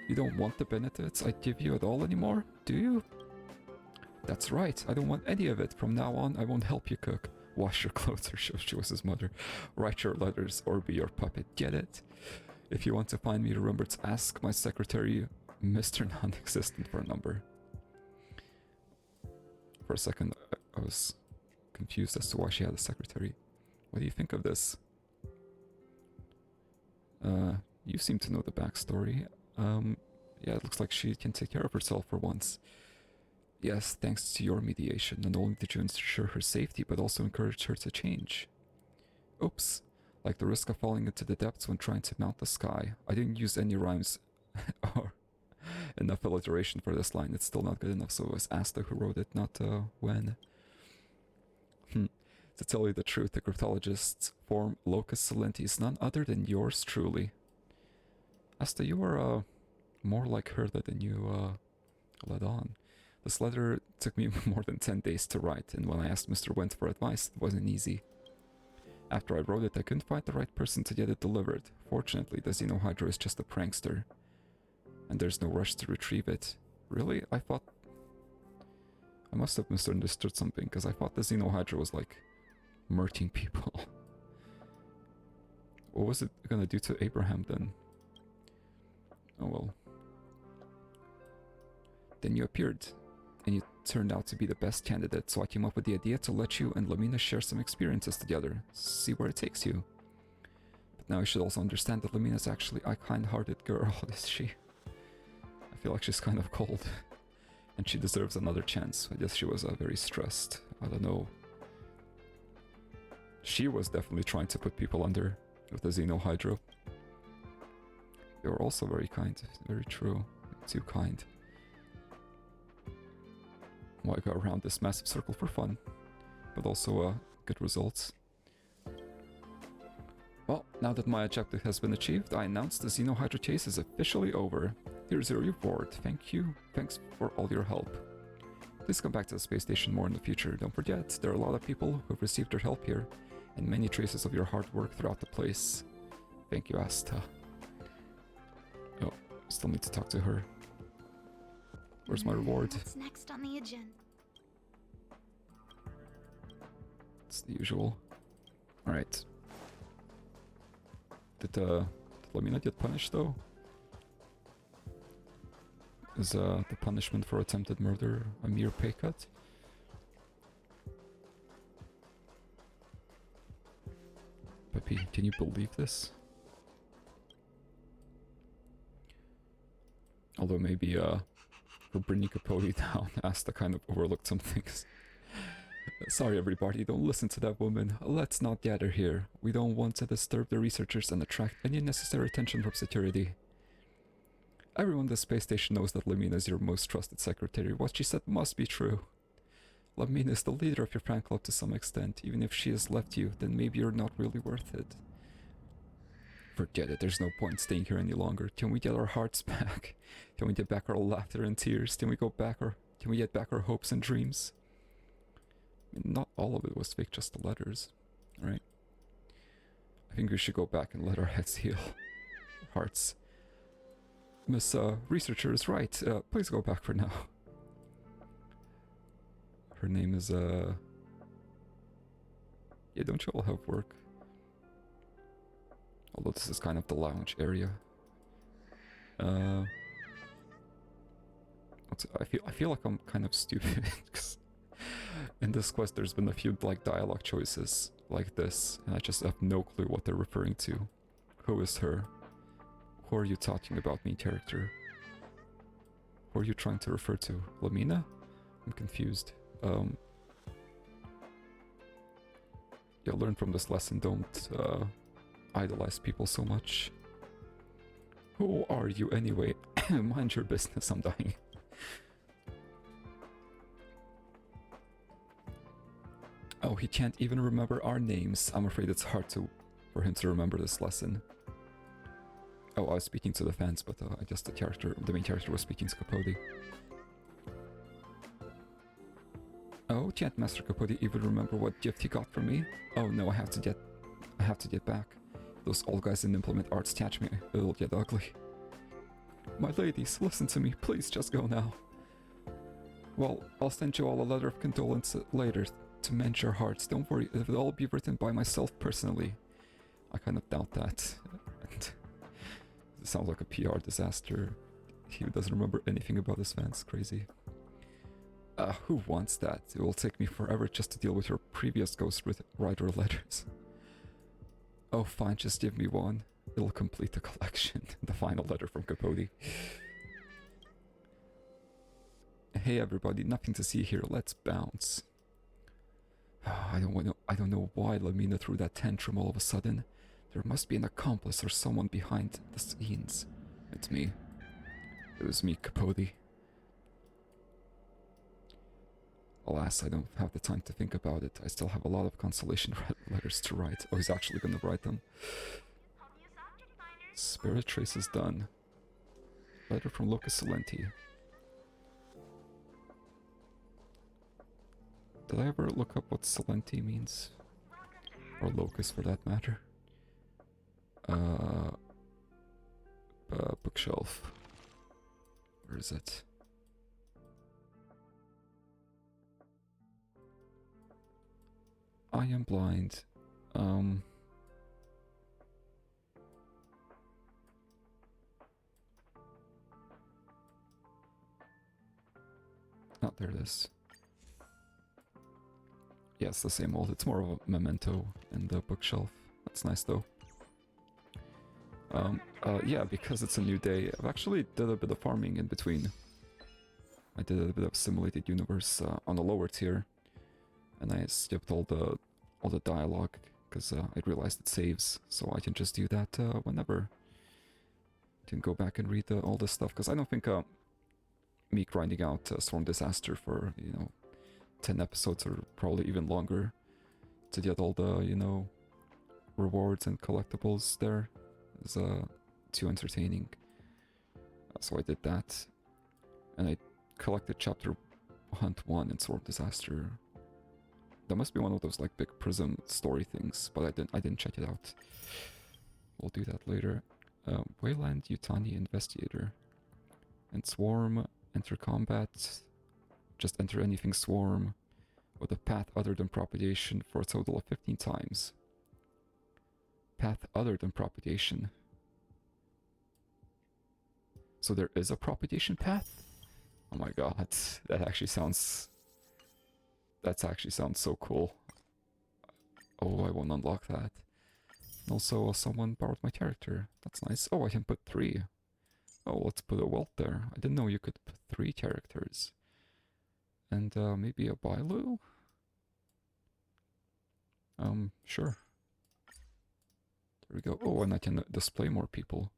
you don't want the benefits I give you at all anymore, do you? That's right, I don't want any of it. From now on, I won't help you cook, wash your clothes or show she was his mother, write your letters or be your puppet, get it? If you want to find me, remember to ask my secretary, Mr. Non-Existent, for a number. For a second, I was confused as to why she had a secretary. What do you think of this? You seem to know the backstory. Yeah, it looks like she can take care of herself for once. Yes, thanks to your mediation, not only did you ensure her safety, but also encourage her to change. Oops. Like the risk of falling into the depths when trying to mount the sky. I didn't use any rhymes or enough alliteration for this line. It's still not good enough, so it was Asta who wrote it, not when. To tell you the truth, the cryptologist's form Locus Silenti is none other than yours truly. Asta, you are more like her than you let on. This letter took me more than 10 days to write, and when I asked Mr. Wendt for advice, it wasn't easy. After I wrote it, I couldn't find the right person to get it delivered. Fortunately, the Xenohydra is just a prankster, and there's no rush to retrieve it. Really? I thought... I must have misunderstood something, because I thought the Xenohydra was like murking people. What was it gonna do to Abraham then? Oh well. Then you appeared, and you turned out to be the best candidate, so I came up with the idea to let you and Lamina share some experiences together, see where it takes you. But now you should also understand that Lamina's actually a kind-hearted girl, is she? I feel like she's kind of cold, and she deserves another chance. I guess she was very stressed. I don't know. She was definitely trying to put people under with the Xenohydra. They were also very kind, very true, too kind. Why go around this massive circle for fun, but also good results. Well, now that my objective has been achieved, I announce the Xenohydra chase is officially over. Here's your reward. Thanks for all your help. Please come back to the space station more in the future. Don't forget, there are a lot of people who've received their help here, and many traces of your hard work throughout the place. Thank you, Asta. Oh, still need to talk to her. Where's my reward? What's next on the agenda? It's the usual. Alright. Did Lamina get punished though? Is the punishment for attempted murder a mere pay cut? Peppy, can you believe this? Although maybe for bringing Capote down, Asta kind of overlooked some things. Sorry everybody, don't listen to that woman. Let's not gather here. We don't want to disturb the researchers and attract any unnecessary attention from security. Everyone at the space station knows that Lamina is your most trusted secretary. What she said must be true. Lamina is the leader of your fan club to some extent. Even if she has left you, then maybe you're not really worth it. Forget it, there's no point staying here any longer. Can we get our hearts back? Can we get back our laughter and tears? Can we get back our hopes and dreams? I mean, not all of it was fake, just the letters, right? I think we should go back and let our heads heal. Hearts. Miss Researcher is right. Please go back for now. Her name is, yeah, don't you all have work? Although this is kind of the lounge area. I feel like I'm kind of stupid, because in this quest there's been a few like dialogue choices like this, and I just have no clue what they're referring to. Who is her? Who are you talking about, main character? Who are you trying to refer to? Lamina? I'm confused. Yeah, learn from this lesson, don't idolize people so much. Who are you anyway? Mind your business, I'm dying. No, he can't even remember our names. I'm afraid it's hard for him to remember this lesson. Oh, I was speaking to the fans, but I guess the main character was speaking to Capote. Oh, can't Master Capote even remember what gift he got from me? Oh no, I have to get back. Those old guys didn't implement arts catch me. It'll get ugly. My ladies, listen to me. Please just go now. Well, I'll send you all a letter of condolence later to mend your hearts. Don't worry, it'll all be written by myself personally. I kind of doubt that. It sounds like a PR disaster. He doesn't remember anything about his fans. Crazy. Who wants that? It will take me forever just to deal with your previous ghostwriter letters. Oh fine, just give me one. It'll complete the collection. The final letter from Capote. Hey everybody, nothing to see here, let's bounce. I don't know why Lamina threw that tantrum all of a sudden. There must be an accomplice or someone behind the scenes. It's me. It was me, Capote. Alas, I don't have the time to think about it. I still have a lot of consolation letters to write. Oh, he's actually gonna write them. Spirit trace is done. Letter from Locus Silenti. Did I ever look up what Silenti means? Or Locus for that matter? Bookshelf. Where is it? I am blind. Oh, there it is. Yeah, it's the same old. It's more of a memento in the bookshelf. That's nice though. Yeah, because it's a new day, I've actually did a bit of farming in between. I did a bit of simulated universe on the lower tier, and I skipped all the dialogue because I realized it saves, so I can just do that whenever. Can go back and read all this stuff because I don't think me grinding out Storm Disaster for 10 episodes or probably even longer to get all the rewards and collectibles there is too entertaining. So I did that, and I collected Chapter Hunt 1 in Storm Disaster. That must be one of those like big prism story things, but I didn't check it out. We'll do that later. Wayland Yutani Investigator and Swarm. Enter combat. Just enter anything Swarm with a path other than propagation for a total of 15 times. Path other than propagation. So there is a propagation path? Oh my god, that actually sounds so cool. Oh, I won't unlock that. And also, someone borrowed my character. That's nice. Oh, I can put 3. Oh, let's put a Welt there. I didn't know you could put 3 characters. And maybe a Bailu? Sure. There we go. Oh, and I can display more people.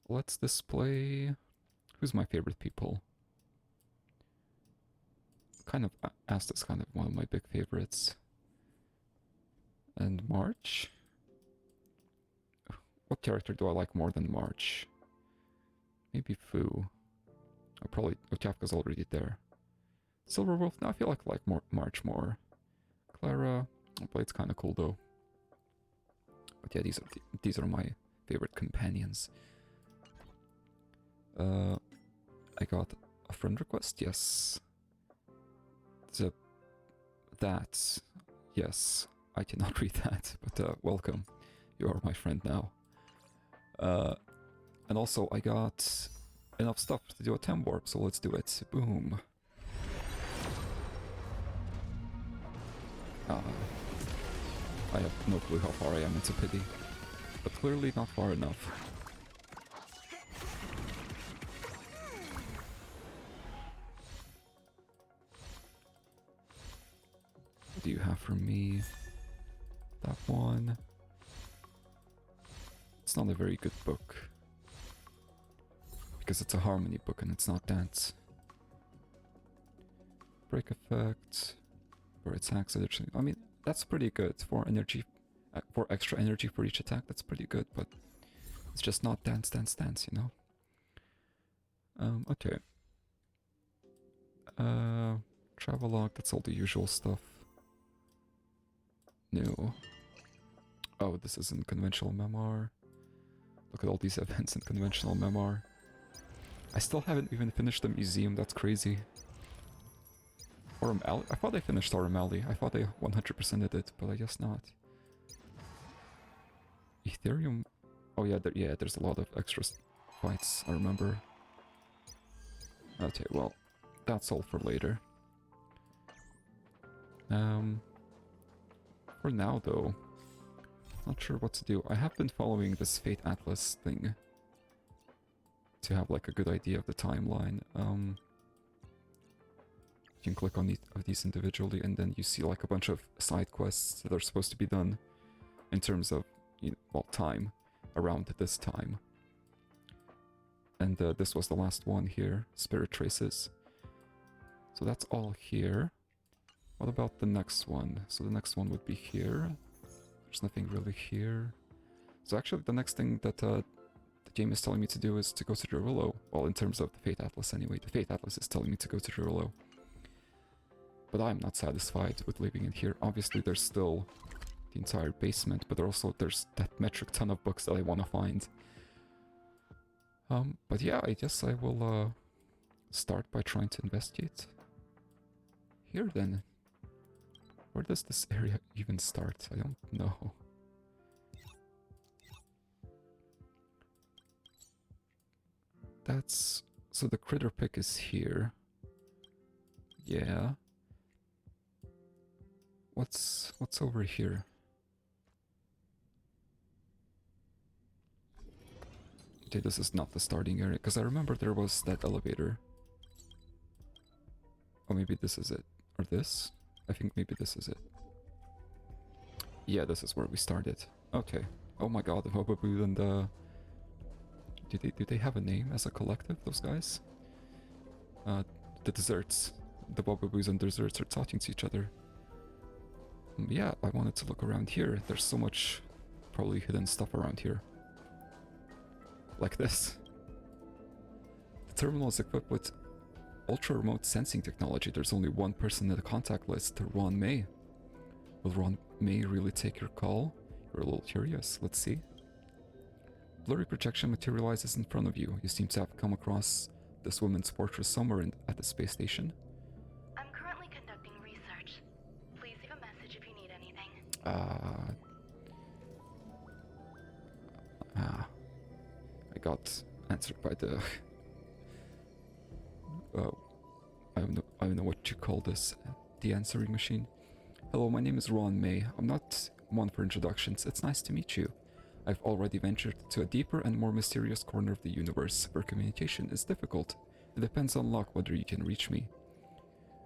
Let's display... Who's my favorite people? Kind of, Asta is kind of one of my big favorites. And March? What character do I like more than March? Maybe Fu. Probably Ochafka's already there. Silverwolf, no, I feel like March more. Clara, Blade's kind of cool though. But yeah, these are my favorite companions. I got a friend request, yes. That, yes, I cannot read that, but welcome. You are my friend now. And also, I got enough stuff to do a 10 warp, so let's do it. Boom. I have no clue how far I am into pity, but clearly not far enough. What do you have for me? That one. It's not a very good book. Because it's a harmony book and it's not dance. Break effect. For attacks, additionally. I mean, that's pretty good for energy, for extra energy for each attack. That's pretty good, but it's just not dance, you know. Okay. Travelogue. That's all the usual stuff. New. Oh, this is in conventional memoir. Look at all these events in conventional memoir. I still haven't even finished the museum. That's crazy. Aurum Alley? I thought I finished Aurum Alley. I thought I 100%ed it, but I guess not. Ethereum? Oh yeah, there's a lot of extra fights, I remember. Okay, well, that's all for later. For now though, not sure what to do. I have been following this Fate Atlas thing to have like a good idea of the timeline. You can click on these individually, and then you see like a bunch of side quests that are supposed to be done in terms of, you know, well, time, around this time. And this was the last one here, Spirit Traces. So that's all here. What about the next one? So the next one would be here. There's nothing really here. So actually the next thing that the game is telling me to do is to go to Gerulo. Well, in terms of the Fate Atlas anyway. The Fate Atlas is telling me to go to Gerulo. But I'm not satisfied with leaving it here. Obviously there's still the entire basement, but there's that metric ton of books that I want to find. But yeah, I guess I will start by trying to investigate. Here then. Where does this area even start? I don't know. That's... so the critter pick is here. Yeah. What's over here? Okay, this is not the starting area, because I remember there was that elevator. Oh, maybe this is it. Or this? I think maybe this is it. Yeah, this is where we started. Okay. Oh my god, the Hobaboo and the... Do they have a name as a collective, those guys? The desserts. The Bobaboos and desserts are talking to each other. Yeah, I wanted to look around here. There's so much probably hidden stuff around here. Like this. The terminal is equipped with ultra-remote sensing technology. There's only one person in the contact list, Ron May. Will Ron May really take your call? You're a little curious. Let's see. Blurry projection materializes in front of you. You seem to have come across this woman's portrait somewhere at the space station. I'm currently conducting research. Please leave a message if you need anything. I got answered by the... I don't know what you call this. The answering machine. Hello, my name is Ron May. I'm not one for introductions. It's nice to meet you. I've already ventured to a deeper and more mysterious corner of the universe, where communication is difficult. It depends on luck whether you can reach me.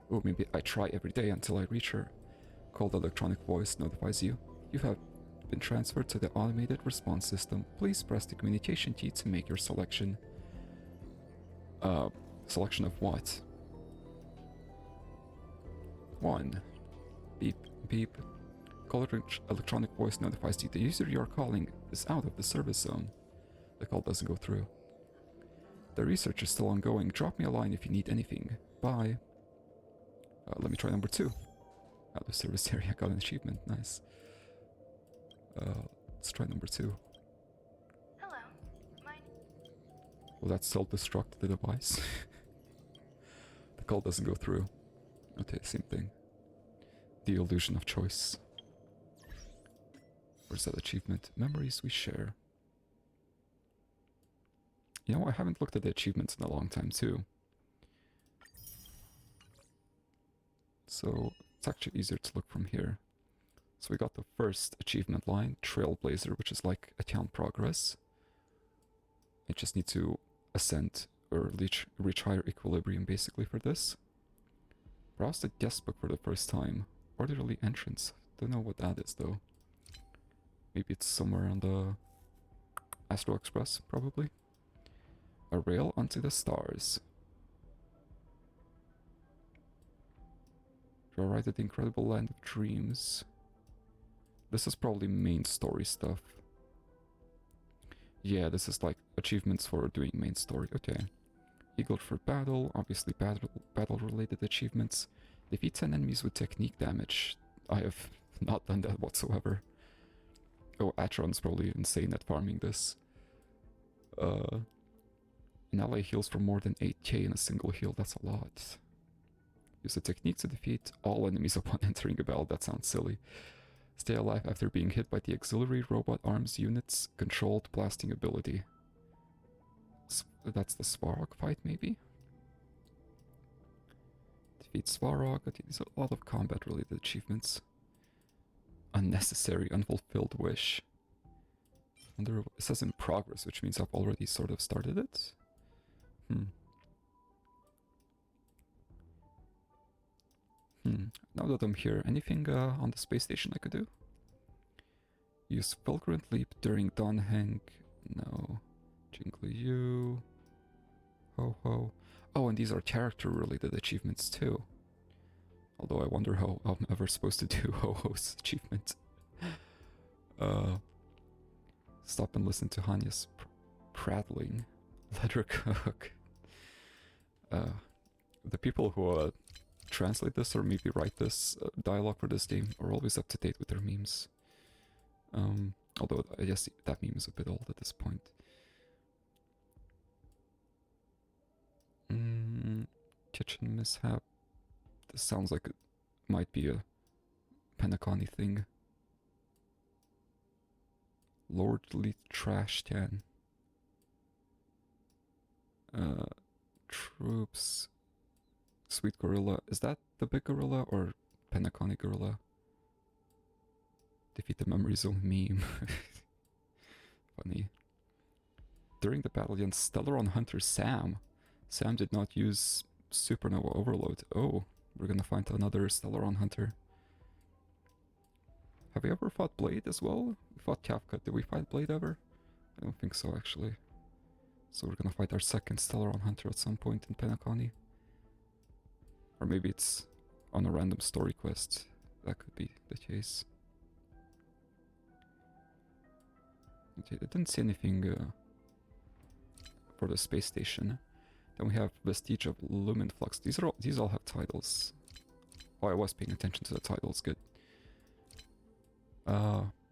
Or maybe I try every day until I reach her. Cold electronic voice notifies you. You have been transferred to the automated response system. Please press the communication key to make your selection. Selection of what? 1. Beep, beep. Call electronic voice notifies you the user you are calling is out of the service zone. The call doesn't go through. The research is still ongoing. Drop me a line if you need anything. Bye. Let me try number 2. Out of service area, got an achievement. Nice. Let's try number 2. Hello. Will that self-destruct the device? The call doesn't go through. Okay, same thing. The illusion of choice. Where's that achievement? Memories we share. You know, I haven't looked at the achievements in a long time too. So it's actually easier to look from here. So we got the first achievement line, Trailblazer, which is like account progress. I just need to ascend or reach higher equilibrium basically for this. Browse the guest book for the first time. Orderly entrance. Don't know what that is though. Maybe it's somewhere on the Astral Express, probably. A rail onto the stars. You arrived at the incredible land of dreams. This is probably main story stuff. Yeah, this is like achievements for doing main story. Okay. Eagle for battle, obviously battle related achievements. Defeat 10 enemies with technique damage. I have not done that whatsoever. Oh, Atron's probably insane at farming this. An ally heals for more than 8k in a single heal, that's a lot. Use a technique to defeat all enemies upon entering a battle, that sounds silly. Stay alive after being hit by the auxiliary robot arms unit's controlled blasting ability. That's the Svarog fight, maybe? Defeat Svarog. Okay, these are a lot of combat-related achievements. Unnecessary, unfulfilled wish. It says in progress, which means I've already sort of started it. Now that I'm here, anything on the space station I could do? Use Fulgurant Leap during Dawnhang. No. Jingly U. Ho ho. Oh, and these are character-related achievements too. Although I wonder how I'm ever supposed to do Ho Ho's achievement. Stop and listen to Hanya's prattling. Let her cook. The people who translate this or maybe write this dialogue for this game are always up to date with their memes. Although I guess that meme is a bit old at this point. Kitchen mishap. This sounds like it might be a Penacony thing. Lordly Trash Can. Troops. Sweet Gorilla. Is that the big gorilla or Penacony Gorilla? Defeat the memory zone meme. Funny. During the battle against Stellaron Hunter Sam, Sam did not use Supernova Overload. Oh, we're gonna find another Stellaron Hunter. Have we ever fought Blade as well? We fought Kafka. Did we fight Blade ever? I don't think so, actually. So we're gonna fight our second Stellaron Hunter at some point in Penacony. Or maybe it's on a random story quest. That could be the case. Okay, I didn't see anything for the space station. Then we have Vestige of Lumen Flux. These all have titles. Oh, I was paying attention to the titles. Good.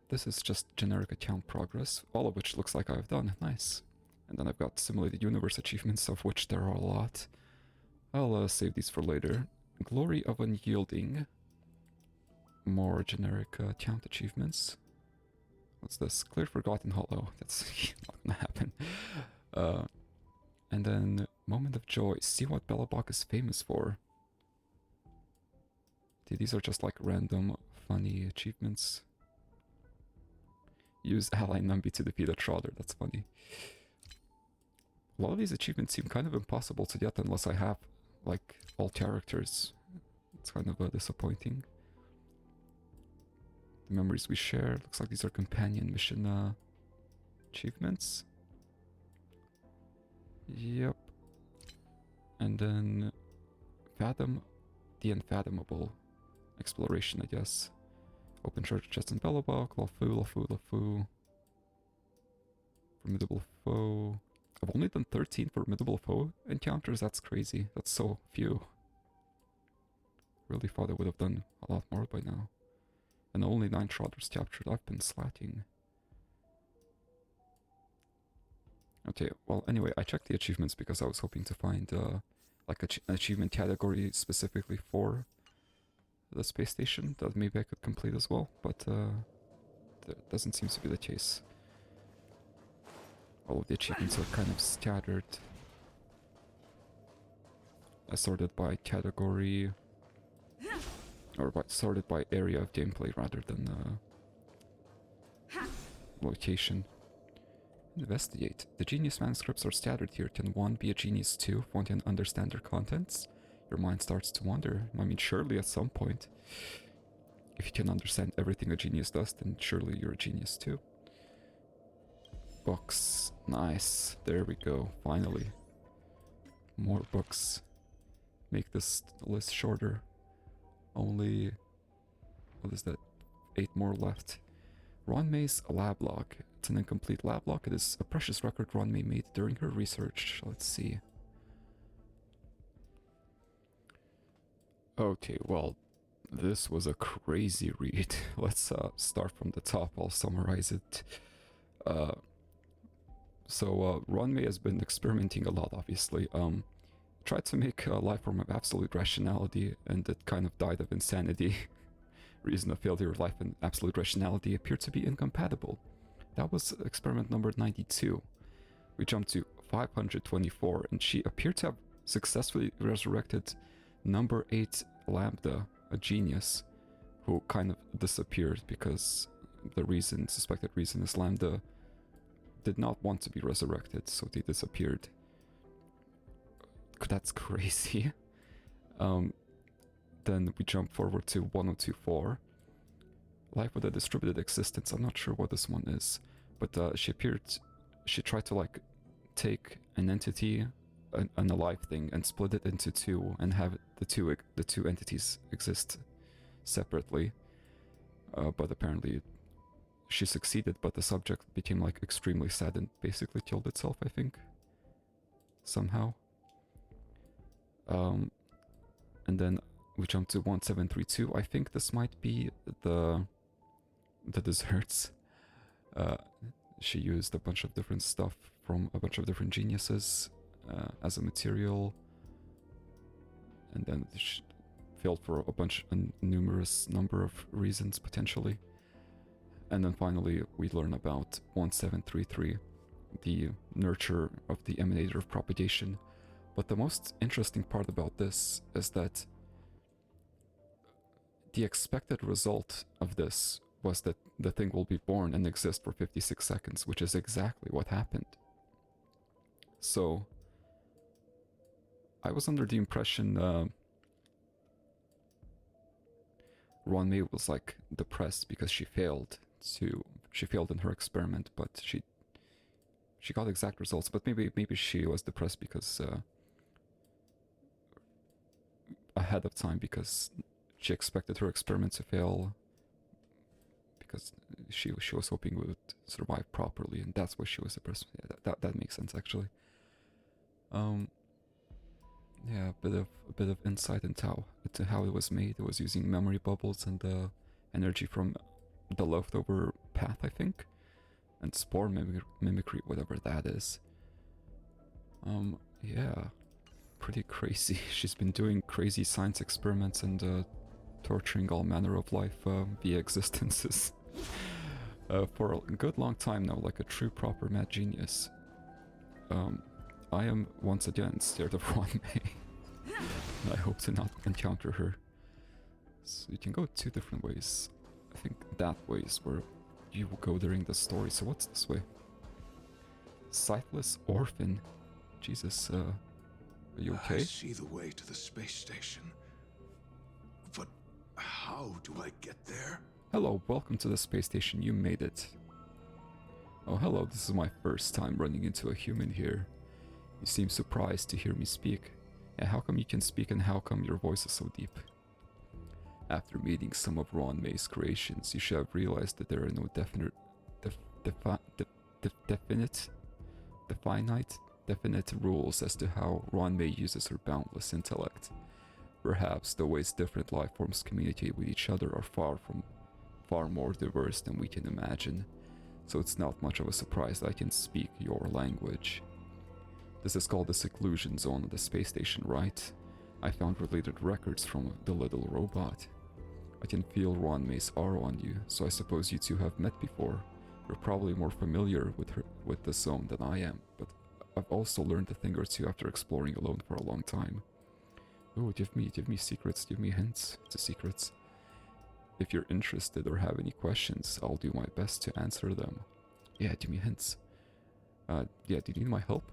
This is just generic account progress, all of which looks like I've done. Nice. And then I've got simulated universe achievements, of which there are a lot. I'll save these for later. Glory of Unyielding. More generic account achievements. What's this? Clear Forgotten Hollow. That's not gonna happen. And then Moment of Joy. See what Belobog is famous for. Okay, these are just like random funny achievements. Use Ally Numby to defeat a Trotter. That's funny. A lot of these achievements seem kind of impossible to get unless I have like all characters. It's kind of disappointing. The memories we share. Looks like these are companion mission achievements. Yep. And then Fathom the Unfathomable. Exploration, I guess. Open treasure chests in Belobog. Lafu. Formidable Foe. I've only done 13 Formidable Foe encounters. That's crazy. That's so few. Really thought I would have done a lot more by now. And only 9 Trotters captured. I've been slacking. Okay, well, anyway, I checked the achievements because I was hoping to find like an achievement category specifically for the space station that maybe I could complete as well, but that doesn't seem to be the case. All of the achievements are kind of scattered, sorted by category, or sorted by area of gameplay rather than location. Investigate. The genius manuscripts are scattered here. Can one be a genius too if one can understand their contents? Your mind starts to wonder. I mean, surely at some point. If you can understand everything a genius does, then surely you're a genius too. Books. Nice. There we go. Finally. More books. Make this list shorter. Only, what is that? 8 more left. Ron May's lab log. It's an incomplete lab log. It is a precious record Ron May made during her research. Let's see. Okay, well, this was a crazy read. Let's start from the top. I'll summarize it. Ron May has been experimenting a lot, obviously. Tried to make a life form of absolute rationality, and it kind of died of insanity. Reason of failure of life and absolute rationality appeared to be incompatible. That was experiment number 92. We jumped to 524, and she appeared to have successfully resurrected number 8 Lambda, a genius, who kind of disappeared because the suspected reason is Lambda did not want to be resurrected, so they disappeared. That's crazy. Then we jump forward to 1024. Life with a distributed existence. I'm not sure what this one is, but she tried to like take an entity, an alive thing, and split it into two and have the two entities exist separately. But apparently she succeeded, but the subject became like extremely sad and basically killed itself, I think. Somehow. And then we jump to 1732. I think this might be the desserts. She used a bunch of different stuff from a bunch of different geniuses as a material, and then she failed for a numerous number of reasons potentially. And then finally we learn about 1733, the nurture of the emanator of propagation. But the most interesting part about this is that the expected result of this was that the thing will be born and exist for 56 seconds, which is exactly what happened. So, I was under the impression Ron May was like depressed because she failed in her experiment, but she got exact results. But maybe she was depressed because ahead of time, because she expected her experiment to fail, because she was hoping it would survive properly, and that's why she was depressed. Yeah, that makes sense actually. Yeah, a bit of insight into how it was made. It was using memory bubbles and energy from the leftover path, I think, and spore mimicry, whatever that is. Yeah, pretty crazy. She's been doing crazy science experiments and torturing all manner of life via existences for a good long time now, like a true proper mad genius. I am once again scared of Ron May. I hope to not encounter her. So you can go 2 different ways. I think that way is where you will go during the story. So what's this way? Sightless orphan. Jesus, are you okay? I see the way to the space station. But how do I get there? Hello, welcome to the space station. You made it. Oh, hello. This is my first time running into a human here. You seem surprised to hear me speak. Yeah, how come you can speak and how come your voice is so deep? After meeting some of Ron May's creations, you should have realized that there are no definite rules as to how Ron May uses her boundless intellect. Perhaps the ways different life forms communicate with each other are far more diverse than we can imagine, so it's not much of a surprise that I can speak your language. This is called the Seclusion zone of the space station, right? I found related records from the little robot. I can feel Ron May's aura on you, so I suppose you two have met before. You're probably more familiar with the zone than I am, but I've also learned a thing or two after exploring alone for a long time. Oh, give me secrets, give me hints to secrets. If you're interested or have any questions, I'll do my best to answer them. Yeah, give me hints. Yeah, do you need my help?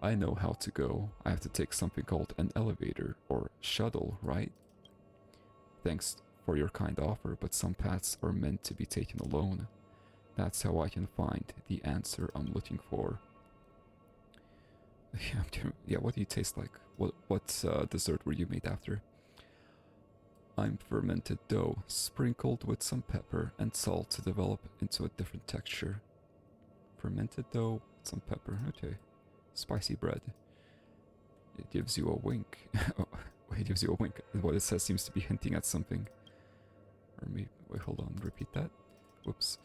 I know how to go. I have to take something called an elevator or shuttle, right? Thanks for your kind offer, but some paths are meant to be taken alone. That's how I can find the answer I'm looking for. Yeah, what do you taste like? What dessert were you made after? I'm fermented dough, sprinkled with some pepper and salt to develop into a different texture. Fermented dough, some pepper, okay. Spicy bread. It gives you a wink. Oh, it gives you a wink. What it says seems to be hinting at something. Or maybe, wait, hold on, repeat that. Whoops.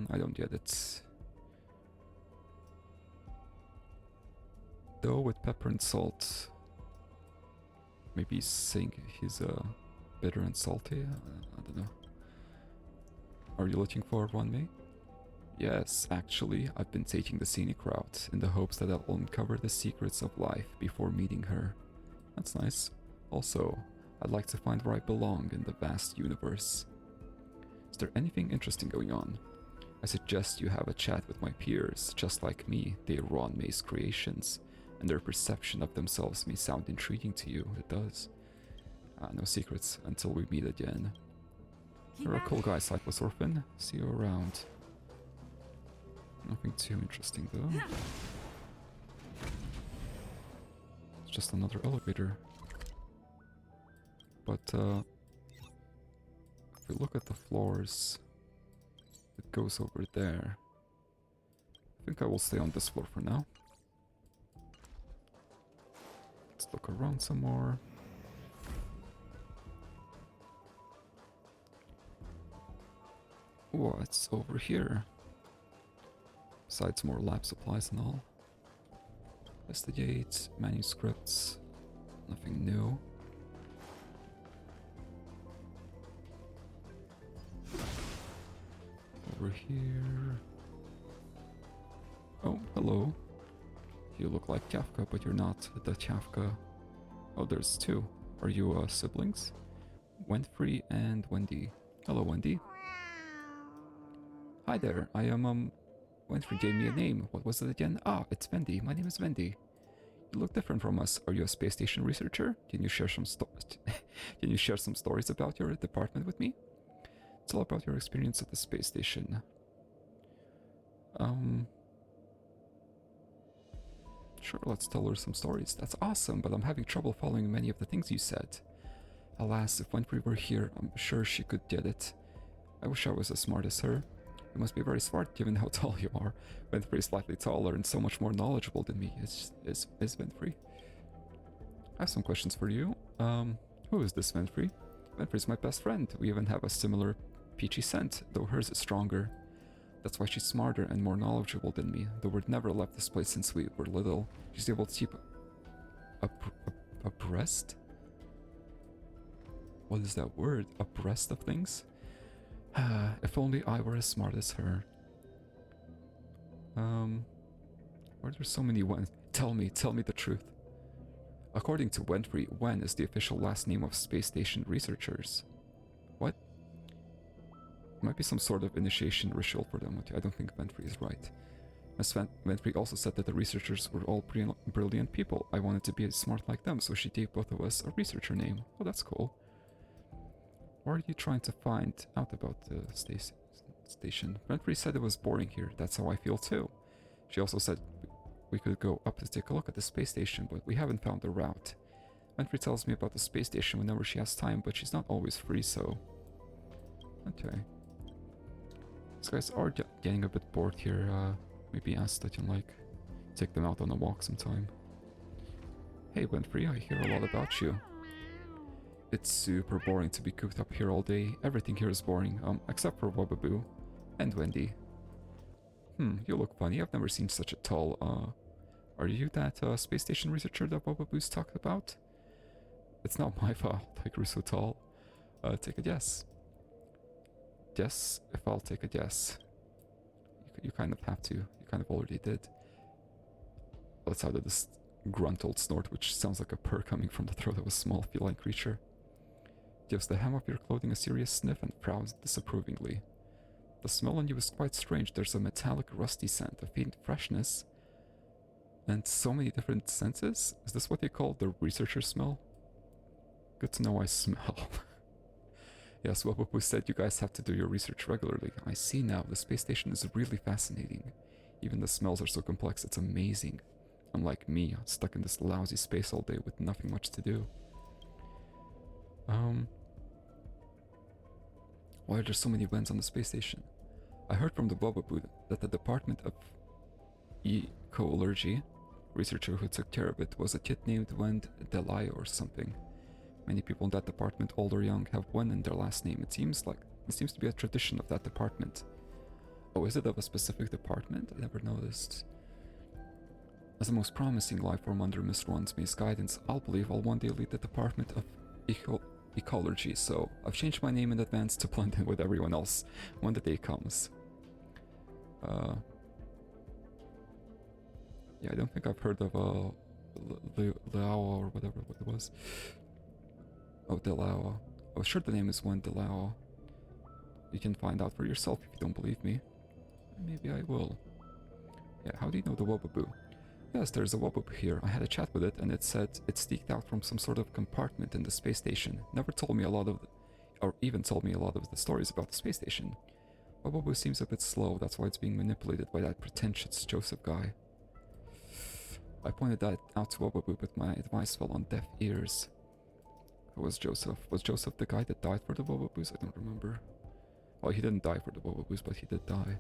I don't get it. Dough with pepper and salt. Maybe he's saying he's bitter and salty. I don't know. Are you looking for one, mate? Yes, actually, I've been taking the scenic route in the hopes that I'll uncover the secrets of life before meeting her. That's nice. Also, I'd like to find where I belong in the vast universe. Is there anything interesting going on? I suggest you have a chat with my peers. Just like me, they run May's creations, and their perception of themselves may sound intriguing to you. It does. No secrets until we meet again. You're a cool guy, Cyclus Orphan. See you around. Nothing too interesting though. It's just another elevator. But if we look at the floors, it goes over there. I think I will stay on this floor for now. Let's look around some more. What's over here? Besides more lab supplies and all. Investigate, manuscripts, nothing new. Over here. Oh, hello. You look like Kafka, but you're not the Kafka. Oh, there's two. Are you siblings? Winfrey and Wendy. Hello, Wendy. Hi there, I am, Winfrey gave me a name. What was it again? Ah, it's Wendy. My name is Wendy. You look different from us. Are you a space station researcher? Can you share some Can you share some stories about your department with me? Tell about your experience at the space station. Sure, let's tell her some stories. That's awesome, but I'm having trouble following many of the things you said. Alas, if Winfrey were here, I'm sure she could get it. I wish I was as smart as her. You must be very smart given how tall you are. Winfrey is slightly taller and so much more knowledgeable than me. Is Winfrey? I have some questions for you. Who is this Winfrey? Winfrey's my best friend. We even have a similar peachy scent, though hers is stronger. That's why she's smarter and more knowledgeable than me. The word never left this place since we were little. She's able to keep abreast? What is that word? Abreast of things? If only I were as smart as her. Why are there so many Wens? Tell me the truth. According to Winfrey, Wen is the official last name of space station researchers. What? Might be some sort of initiation ritual for them. I don't think Winfrey is right. Miss Winfrey also said that the researchers were all brilliant people. I wanted to be smart like them, so she gave both of us a researcher name. Oh, that's cool. What are you trying to find out about the station? Winfrey said it was boring here. That's how I feel too. She also said we could go up to take a look at the space station, but we haven't found the route. Winfrey tells me about the space station whenever she has time, but she's not always free, so... Okay. These guys are getting a bit bored here. Maybe ask that you like take them out on a walk sometime. Hey Winfrey, I hear a lot about you. It's super boring to be cooped up here all day. Everything here is boring, except for Wababoo and Wendy. You look funny. I've never seen such a tall, are you that space station researcher that Wababoo's talked about? It's not my fault I grew so tall. Take a guess. Guess if I'll take a guess. You kind of have to. You kind of already did. Outside of this gruntled snort, which sounds like a purr coming from the throat of a small feline creature. Gives the hem of your clothing a serious sniff and frowns disapprovingly. The smell on you is quite strange. There's a metallic, rusty scent, a faint freshness, and so many different senses. Is this what they call the researcher smell? Good to know I smell. Yes, Wabubu said you guys have to do your research regularly. I see now. The space station is really fascinating. Even the smells are so complex, it's amazing. Unlike me, stuck in this lousy space all day with nothing much to do. Why are there so many vents on the space station? I heard from the Bobaboo that the Department of Ecology researcher who took care of it was a kid named Wen Delay or something. Many people in that department, old or young, have Wen in their last name. It seems to be a tradition of that department. Oh, is it of a specific department? I never noticed. As the most promising life form under Miss Ron's guidance, I'll believe I'll one day lead the Department of Ecology, so I've changed my name in advance to blend in with everyone else when the day comes. Yeah, I don't think I've heard of Leawa or whatever it was. Oh, Delawa. I was sure the name is Wen Delawa. You can find out for yourself if you don't believe me. Maybe I will. Yeah, how do you know the Wobaboo? Yes, there's a Wobaboo here. I had a chat with it and it said it sneaked out from some sort of compartment in the space station. Never told me a lot of or even told me a lot of the stories about the space station. Wobaboo seems a bit slow, that's why it's being manipulated by that pretentious Joseph guy. I pointed that out to Wobaboo, but my advice fell on deaf ears. Who was Joseph? Was Joseph the guy that died for the Woboboos? I don't remember. Well, he didn't die for the Woboboos, but he did die.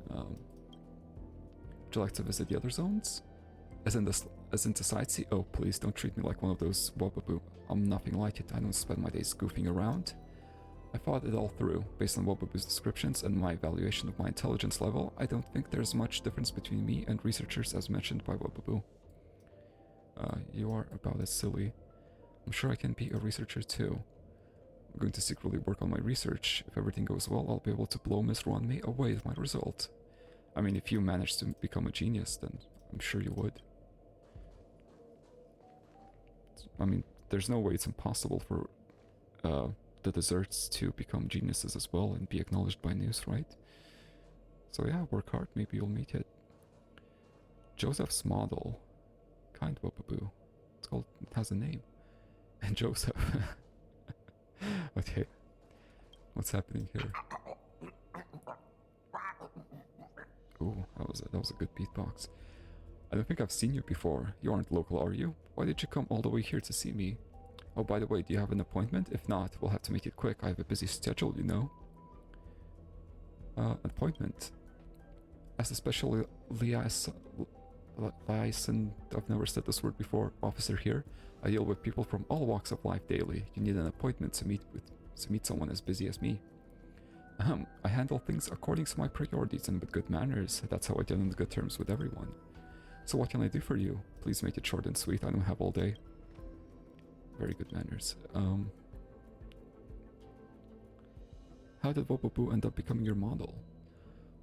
Would you like to visit the other zones? As in to sightsee? Oh, please don't treat me like one of those Wobaboo. I'm nothing like it. I don't spend my days goofing around. I thought it all through. Based on Wobaboo's descriptions and my evaluation of my intelligence level, I don't think there's much difference between me and researchers as mentioned by Wobaboo. You are about as silly. I'm sure I can be a researcher too. I'm going to secretly work on my research. If everything goes well, I'll be able to blow Miss Ronmei away with my result. I mean, if you manage to become a genius, then I'm sure you would. I mean, there's no way it's impossible for the desserts to become geniuses as well and be acknowledged by news, right? So yeah, work hard, maybe you'll make it. Joseph's model. Kind Wobaboo. It has a name. And Joseph. Okay. What's happening here? Ooh, that was a good beatbox. I don't think I've seen you before. You aren't local, are you? Why did you come all the way here to see me? Oh, by the way, do you have an appointment? If not, we'll have to make it quick. I have a busy schedule, you know. Appointment. As a special liaison, I've never said this word before, officer here, I deal with people from all walks of life daily. You need an appointment to meet someone as busy as me. I handle things according to my priorities and with good manners. That's how I get on good terms with everyone. So what can I do for you? Please make it short and sweet. I don't have all day. Very good manners. How did Wobaboo end up becoming your model?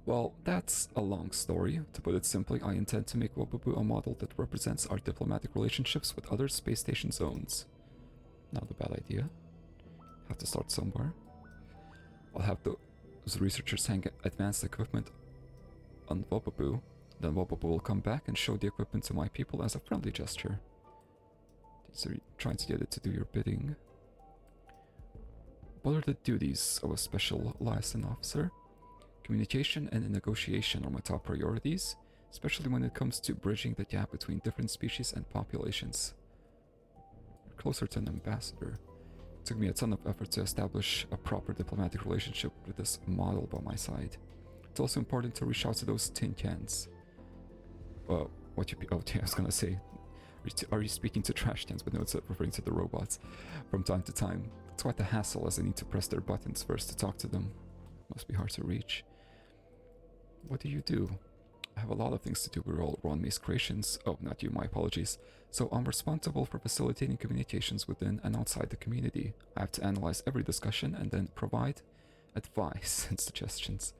Well, that's a long story. To put it simply, I intend to make Wobaboo a model that represents our diplomatic relationships with other space station zones. Not a bad idea. Have to start somewhere. I'll have those researchers hang advanced equipment on Wobaboo. Then Wobaboo will come back and show the equipment to my people as a friendly gesture. So you're trying to get it to do your bidding. What are the duties of a special liaison officer? Communication and negotiation are my top priorities, especially when it comes to bridging the gap between different species and populations. You're closer to an ambassador. It took me a ton of effort to establish a proper diplomatic relationship with this model by my side. It's also important to reach out to those tin cans. Oh, I was gonna say, are you speaking to trash cans? But no, it's referring to the robots. From time to time, it's quite a hassle as I need to press their buttons first to talk to them. Must be hard to reach. What do you do? I have a lot of things to do with all Ronmei's creations. Oh, not you, my apologies. So I'm responsible for facilitating communications within and outside the community. I have to analyze every discussion and then provide advice and suggestions.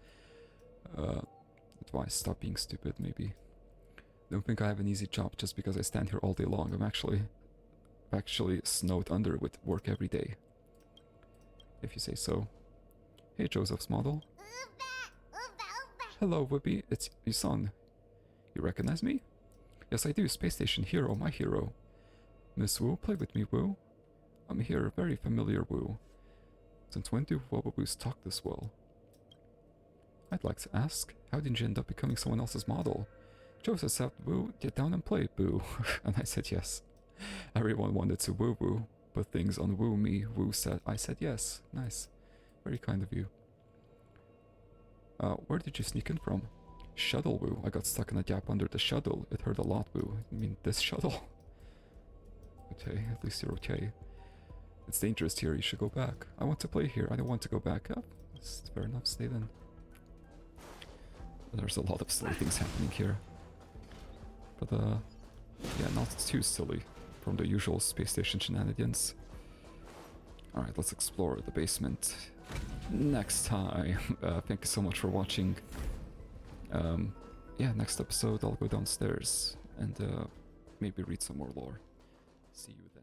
Advice, stop being stupid, maybe. Don't think I have an easy job just because I stand here all day long. I'm actually snowed under with work every day. If you say so. Hey, Joseph's model. Hello, Whippy. It's your son. You recognize me? Yes, I do. Space Station Hero, my hero. Miss Wu, play with me, Wu. I'm here, very familiar, Wu. Since when do Woboboos talk this well? I'd like to ask, how did you end up becoming someone else's model? Joseph said, "Woo, get down and play, boo." And I said yes. Everyone wanted to woo-woo, put things on woo me. Woo said, I said yes. Nice. Very kind of you. Where did you sneak in from? Shuttle, woo. I got stuck in a gap under the shuttle. It hurt a lot, woo. I mean, this shuttle? Okay, at least you're okay. It's dangerous here, you should go back. I want to play here, I don't want to go back up. It's fair enough, stay then. There's a lot of silly things happening here. But, yeah, not too silly from the usual space station shenanigans. Alright, let's explore the basement next time. Thank you so much for watching. Yeah, next episode I'll go downstairs and maybe read some more lore. See you then.